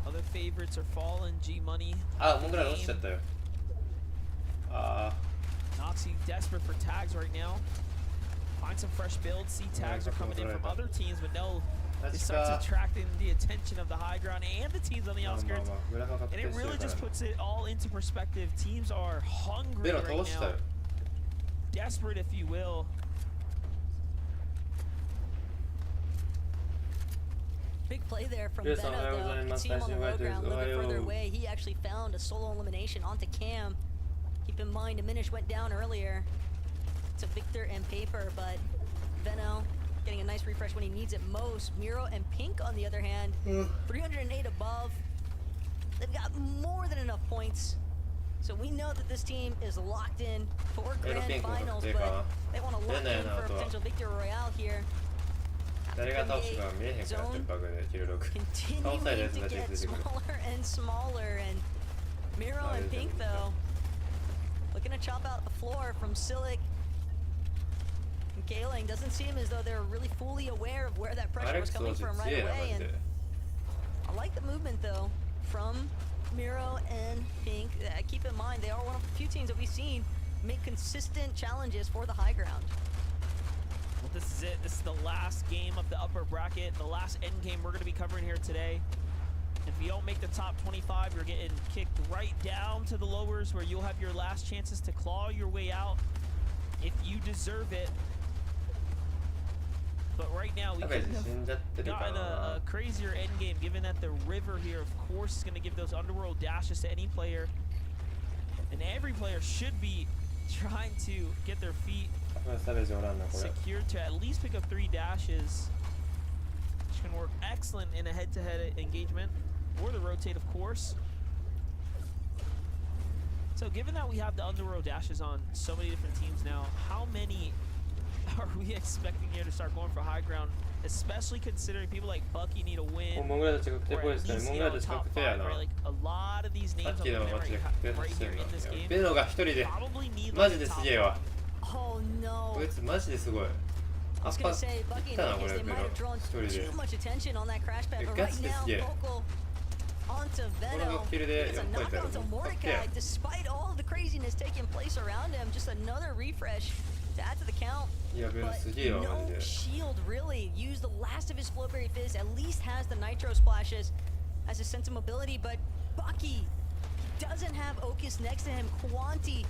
A: Other favorites are falling. G Money. Noxy desperate for tags right now. Find some fresh builds. See tags are coming in from other teams, but no, it starts attracting the attention of the high ground and the teams on the outskirts. And it really just puts it all into perspective. Teams are hungry right now. Desperate, if you will.
B: Big play there from Beno, though. You can see him on the low ground, a little bit further away. He actually found a solo elimination onto Cam. Keep in mind, Diminish went down earlier to Victor and Paper, but Beno getting a nice refresh when he needs it most. Miro and Pink, on the other hand, 308 above. They've got more than enough points. So we know that this team is locked in for grand finals, but they want to lock in for a potential victory royale here. Zone continuing to get smaller and smaller, and Miro and Pink though looking to chop out the floor from Silic and Kaling. Doesn't seem as though they're really fully aware of where that pressure was coming from right away, and I like the movement though from Miro and Pink. Keep in mind, they are one of the few teams that we've seen make consistent challenges for the high ground.
A: Well, this is it. This is the last game of the upper bracket, the last end game we're going to be covering here today. If you don't make the top 25, you're getting kicked right down to the lowers, where you'll have your last chances to claw your way out if you deserve it. But right now, we could have gotten a crazier end game, given that the river here, of course, is going to give those underworld dashes to any player. And every player should be trying to get their feet secured to at least pick up 3 dashes, which can work excellent in a head-to-head engagement, or the rotate, of course. So given that we have the underworld dashes on so many different teams now, how many are we expecting here to start going for high ground, especially considering people like Bucky need a win?
C: モンゴルたち確定っぽいですね。モンゴルたち確定やな。
A: Like a lot of these
C: さ
A: names
C: っきのマッチで確定さ
A: right
C: せて
A: here
C: る
A: in this
C: な。
A: game
C: ベノが一人で
A: probably need
C: マ
A: like
C: ジ
A: a
C: です
A: top
C: げえわ。
B: Oh no.
C: こいつマジですごい。
B: I was gonna say, Bucky and Oakis, they might have drawn too much attention on that crash pad, but right now, Vocal onto Venom. It's a knockout to Mordecai, despite all of the craziness taking place around him. Just another refresh to add to the count.
C: いやベノ
B: But
C: すげえわマ
B: no
C: ジで。
B: shield really. Used the last of his Flowberry Fizz, at least has the Nitro splashes as his sense of mobility, but Bucky doesn't have Oakis next to him. Quanti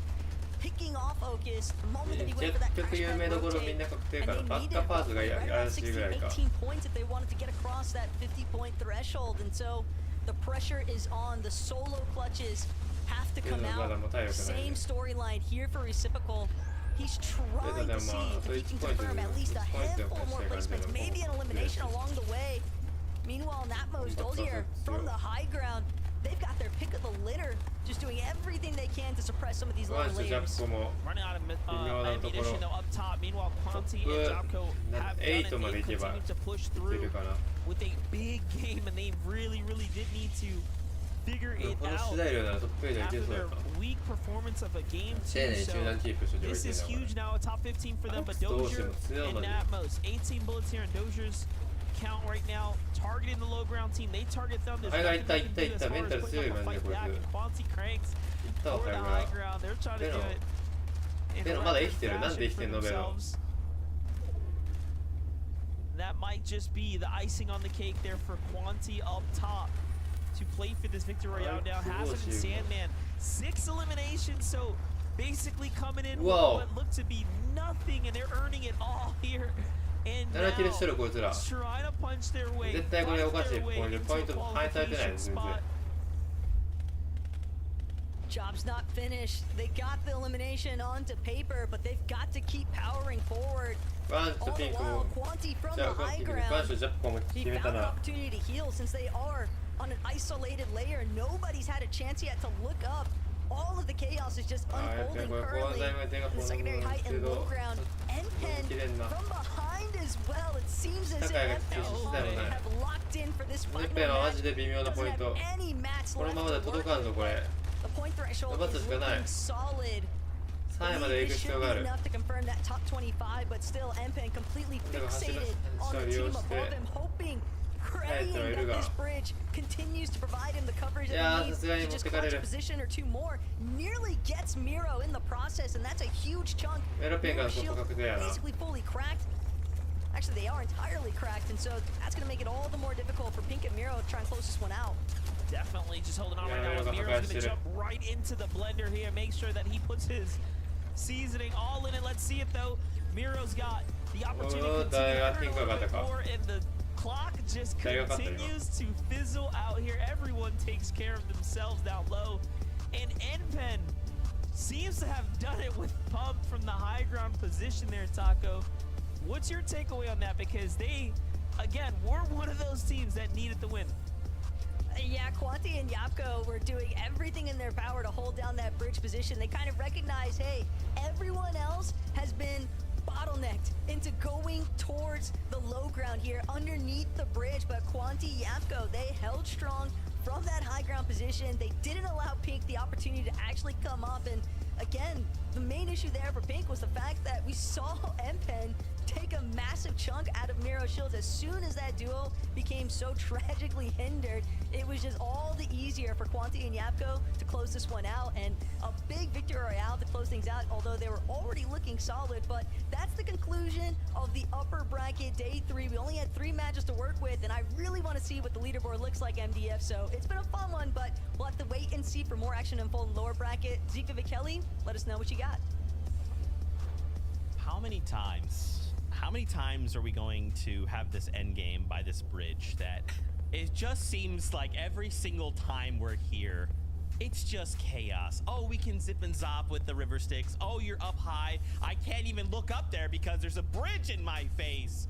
B: picking off Oakis the moment that he went for that
C: 結
B: crash
C: 局有
B: pad
C: 名どころ
B: rotate.
C: みんな確定
B: And
C: から
B: they
C: バッ
B: needed
C: カパーツが
B: right
C: 怪
B: around
C: しい
B: 16,
C: ぐらいか。
B: 18 points if they wanted to get across that 50-point threshold. And so the pressure is on. The solo clutches have to come out. Same storyline here for Reciprocal. He's trying to see if he can confirm at least a handful more placements, maybe an elimination along the way. Meanwhile, Natmos, Dolzier from the high ground, they've got their pick of the litter, just doing everything they can to suppress some of these lower
C: ワンシュジャッ
B: layers.
C: プも
A: running out of
C: 微妙なところ
A: ammunition though up top. Meanwhile, Quanti and Jopko have done it.
C: 8まで
A: They
C: いけば
A: continue to push
C: いけ
A: through
C: るかな。
A: with a big game, and they really did need to figure
C: でも
A: it
C: この
A: out
C: 次第量ならトップページはいけ
A: after
C: そうや
A: their
C: な。
A: weak performance of a game
C: 丁
A: two.
C: 寧に
A: So
C: 中段キープしておい
A: this
C: て
A: is
C: んだ
A: huge now, a top 15 for them, but Dozier and Natmos, 18 bullets here, and Dozier's count right now, targeting the low ground team. They target them. There's
C: ハイが
A: nothing
C: いった
A: they
C: いっ
A: can
C: た
A: do
C: いっ
A: as
C: た
A: far
C: メン
A: as
C: タル
A: putting
C: 強い
A: up a
C: マジで
A: fight
C: こい
A: back, and
C: つ。
A: Quanti cranks
C: いったわ
A: for
C: ハ
A: the
C: イ
A: high
C: が。
A: ground. They're trying to do
C: Venom.
A: it in
C: Venom
A: a
C: まだ生
A: record
C: きてる。なんで
A: fashion
C: 生き
A: for
C: てんのベノ。
A: themselves. That might just be the icing on the cake there for Quanti up top to play for this victory royale now. Hazard and Sandman, 6 eliminations, so basically coming in with
C: Whoa.
A: what looked to be nothing, and they're earning it all here. And
C: 7キルしてる
A: now
C: こいつら。
A: trying to punch their way,
C: 絶対これおかしい。
A: fight
C: こ
A: their
C: れ
A: way
C: ポイン
A: into
C: ト
A: a
C: 反映されてない
A: qualification
C: 全然。
A: spot.
B: Job's not finished. They got the elimination onto paper, but they've got to keep powering forward.
C: ワンシュ
B: All
C: とピ
B: the
C: ンク
B: while,
C: も。
B: Quanti from
C: じゃ
B: the
C: あワン
B: high
C: シュ
B: ground,
C: ジャップも
B: he
C: 決め
B: found
C: た
B: an
C: な。
B: opportunity to heal since they are on an isolated layer. Nobody's had a chance yet to look up. All of the chaos is just unfolding currently in the secondary height and low ground. N-Pen from behind as well. It seems as if N-Pen have locked in for this final
C: ネッペンはマ
B: match.
C: ジで微妙な
B: Doesn't
C: ポイン
B: have
C: ト。
B: any mats
C: この
B: left
C: ままで
B: to
C: 届
B: work
C: かんぞ
B: with,
C: これ。
B: The point threshold
C: 伸ばす
B: is
C: しかない
B: looking solid.
C: 3位まで行く
B: This
C: 必
B: should
C: 要があ
B: be
C: る。
B: enough to confirm that top 25, but still N-Pen completely fixated on the team above him, hoping, praying that this bridge continues to provide him the coverage that he needs to just clutch a position or two more. Nearly gets Miro in the process, and that's a huge chunk. Miro's shield basically fully cracked. Actually, they are entirely cracked, and so that's going to make it all the more difficult for Pink and Miro to try and close this one out.
A: Definitely just holding on
C: Yeah,
A: right now.
C: Miro's
A: Miro's
C: gonna
A: going to jump right into the blender here. Make sure that he puts his seasoning all in it. Let's see it though. Miro's got the opportunity to continue a little bit more, and the clock just continues to fizzle out here. Everyone takes care of themselves down low. And N-Pen seems to have done it with Pump from the high ground position there, Taco. What's your takeaway on that? Because they, again, were one of those teams that needed the win.
B: Yeah, Quanti and Yapko were doing everything in their power to hold down that bridge position. They kind of recognize, hey, everyone else has been bottlenecked into going towards the low ground here underneath the bridge, but Quanti, Yapko, they held strong from that high ground position. They didn't allow Pink the opportunity to actually come up, and again, the main issue there for Pink was the fact that we saw N-Pen take a massive chunk out of Miro's shields. As soon as that duo became so tragically hindered, it was just all the easier for Quanti and Yapko to close this one out, and a big victory royale to close things out, although they were already looking solid. But that's the conclusion of the upper bracket day 3. We only had 3 matches to work with, and I really want to see what the leaderboard looks like, MDF, so it's been a fun one, but we'll have to wait and see for more action to unfold in lower bracket. Zika Vikeli, let us know what you got.
D: How many times are we going to have this end game by this bridge that it just seems like every single time we're here, it's just chaos. Oh, we can zip and zop with the river sticks. Oh, you're up high. I can't even look up there because there's a bridge in my face.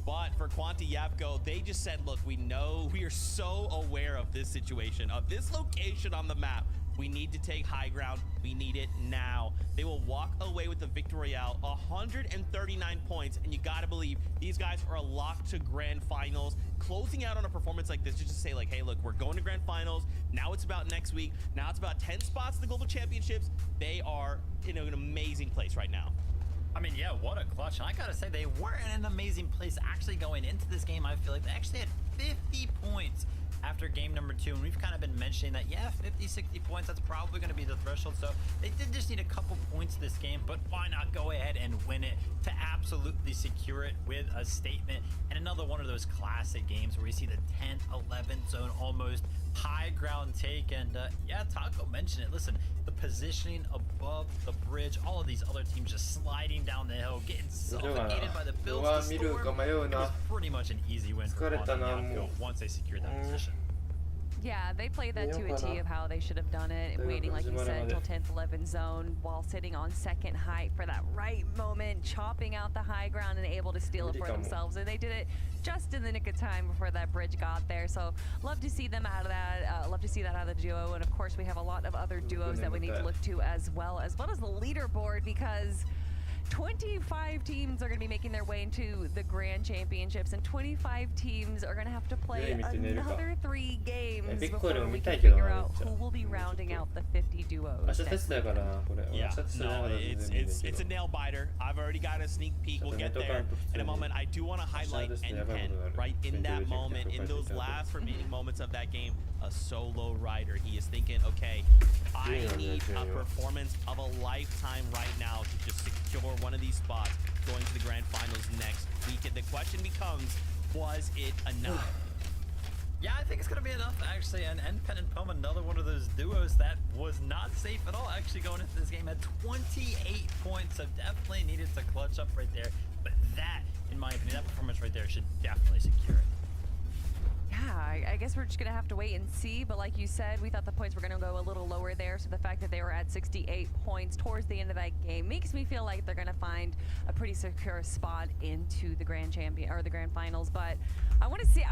D: But for Quanti Yapko, they just said, look, we know, we are so aware of this situation, of this location on the map. We need to take high ground. We need it now. They will walk away with the Victory Royale, 139 points, and you gotta believe these guys are locked to grand finals. Closing out on a performance like this, just to say like, hey, look, we're going to grand finals. Now it's about next week. Now it's about 10 spots in the global championships. They are in an amazing place right now.
E: I mean, yeah, what a clutch. And I gotta say, they were in an amazing place actually going into this game. I feel like they actually had 50 points after game number 2. And we've kind of been mentioning that, yeah, 50, 60 points, that's probably going to be the threshold. So they did just need a couple points this game, but why not go ahead and win it to absolutely secure it with a statement? And another one of those classic games where we see the 10th, 11th zone almost high ground take. And yeah, Taco mentioned it. Listen, the positioning above the bridge, all of these other teams just sliding down the hill, getting suffocated by the builds. It was pretty much an easy win for Quanti once they secured that position.
F: Yeah, they played that to a T of how they should have done it, waiting, like you said, until 10th, 11th zone while sitting on second height for that right moment, chopping out the high ground and able to steal it for themselves. And they did it just in the nick of time before that bridge got there. So love to see them out of that. Love to see that out of the duo. And of course, we have a lot of other duos that we need to look to as well as the leaderboard, because 25 teams are going to be making their way into the Grand Championships, and 25 teams are going to have to play another 3 games before we can figure out who will be rounding out the 50 duos.
D: Yeah, no, it's a nail biter. I've already got a sneak peek. We'll get there in a moment. I do want to highlight N10 right in that moment, in those last remaining moments of that game. A solo rider. He is thinking, okay, I need a performance of a lifetime right now to just secure one of these spots going to the grand finals next week. And the question becomes, was it enough?
E: Yeah, I think it's going to be enough, actually. And N10 and Poma, another one of those duos that was not safe at all, actually, going into this game. Had 28 points, so definitely needed to clutch up right there. But that, in my opinion, that performance right there should definitely secure it.
F: Yeah, I guess we're just going to have to wait and see. But like you said, we thought the points were going to go a little lower there. So the fact that they were at 68 points towards the end of that game makes me feel like they're going to find a pretty secure spot into the grand finals. But I want to see,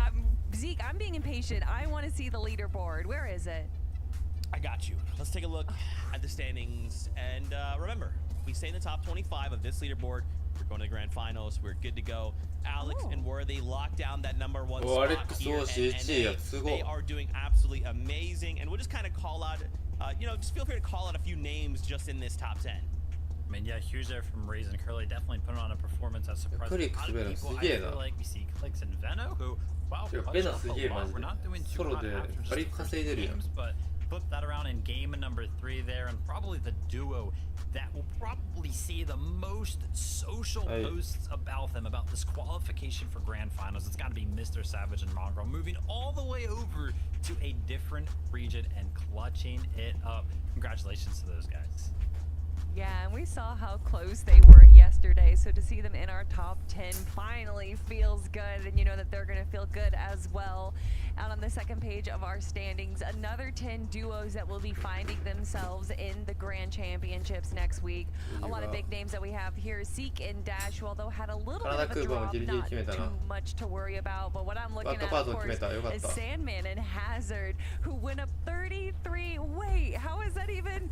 F: Zeke, I'm being impatient. I want to see the leaderboard. Where is it?
D: I got you. Let's take a look at the standings. And remember, we stay in the top 25 of this leaderboard. We're going to the grand finals. We're good to go. Alex and Worthy locked down that number 1 spot here at NA. They are doing absolutely amazing. And we'll just kind of call out, just feel free to call out a few names just in this top 10.
E: I mean, yeah, huge there from Raze and Curly. Definitely putting on a performance that surprised a lot of people. I feel like we see Clicks and Veno, who, wow, punched up a lot. We're not doing too hot after just the first games, but flip that around in game number 3 there, and probably the duo that will probably see the most social posts about them, about this qualification for grand finals. It's got to be Mr. Savage and Mongrel moving all the way over to a different region and clutching it up. Congratulations to those guys.
F: Yeah, and we saw how close they were yesterday, so to see them in our top 10 finally feels good, and you know that they're going to feel good as well. Out on the second page of our standings, another 10 duos that will be finding themselves in the Grand Championships next week. A lot of big names that we have here. Zeke and Dash, who although had a little bit of a drop, not too much to worry about, but what I'm looking at, of course, is Sandman and Hazard, who went up 33. Wait, how is that even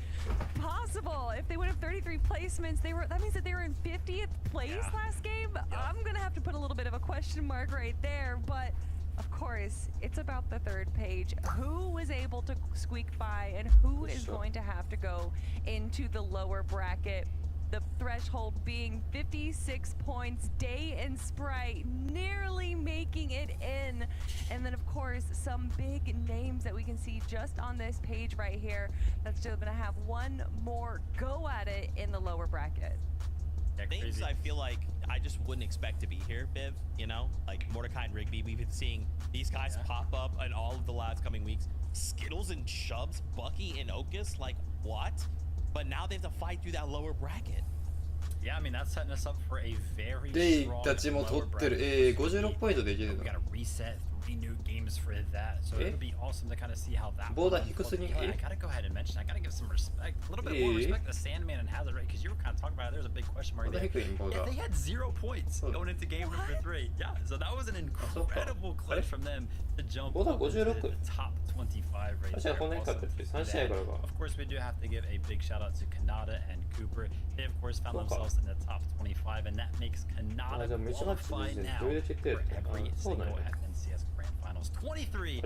F: possible? If they went up 33 placements, that means that they were in 50th place last game? I'm gonna have to put a little bit of a question mark right there, but of course, it's about the third page. Who was able to squeak by and who is going to have to go into the lower bracket? The threshold being 56 points. Day and Sprite nearly making it in. And then, of course, some big names that we can see just on this page right here that's still going to have one more go at it in the lower bracket.
D: Names I feel like I just wouldn't expect to be here, Biv, you know? Like Mordecai and Rigby, we've been seeing these guys pop up in all of the last coming weeks. Skittles and Chubbs, Bucky and Okus, like what? But now they have to fight through that lower bracket.
E: Yeah, I mean, that's setting us up for a very strong lower bracket. We got to reset 3 new games for that, so it'll be awesome to kind of see how that.
C: Boulder
E: I gotta go ahead and mention. I gotta give some respect, a little bit more respect to Sandman and Hazard, right? Because you were kind of talking about it. There's a big question mark there. Yeah, they had 0 points going into game number 3. Yeah, so that was an incredible clutch from them to jump up into the top 25 right there. Of course, we do have to give a big shout out to Kanata and Cooper. They of course found themselves in the top 25, and that makes Kanata qualify now for every single FNCS Grand Finals. 23.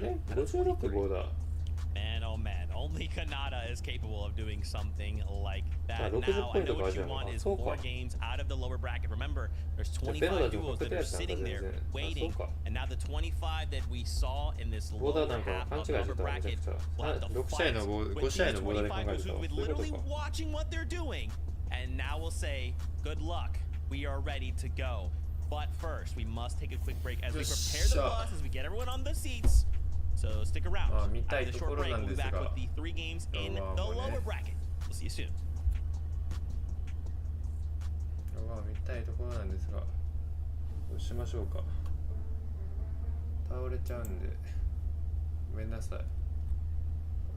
D: Man, oh man, only Kanata is capable of doing something like that. Now, I know what you want is 4 games out of the lower bracket. Remember, there's 25 duos that are sitting there waiting, and now the 25 that we saw in this lower half of the lower bracket will have to fight with these 25 who've been literally watching what they're doing. And now we'll say, good luck, we are ready to go. But first, we must take a quick break as we prepare the bus, as we get everyone on the seats. So stick around. After the short break, we'll be back with the 3 games in the lower bracket. We'll see you soon.
C: 見たいところなんですが、どうしましょうか。倒れちゃうんで、ごめんなさい。お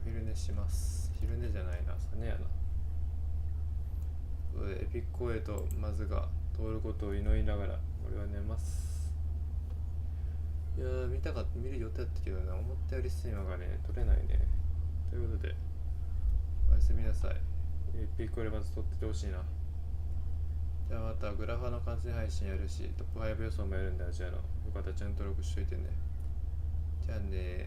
C: 昼寝します。昼寝じゃないな、朝寝やな。ということで、エピックオエとマズが通ることを祈りながら、俺は寝ます。いやー、見る予定だったけどな、思ったより睡魔がね、取れないね。ということで、おやすみなさい。エピックオエまず撮っててほしいな。じゃあまたグラファの完成配信やるし、トップ5予想もやるんで、アジアの。よかったらチャンネル登録しといてね。じゃあねー。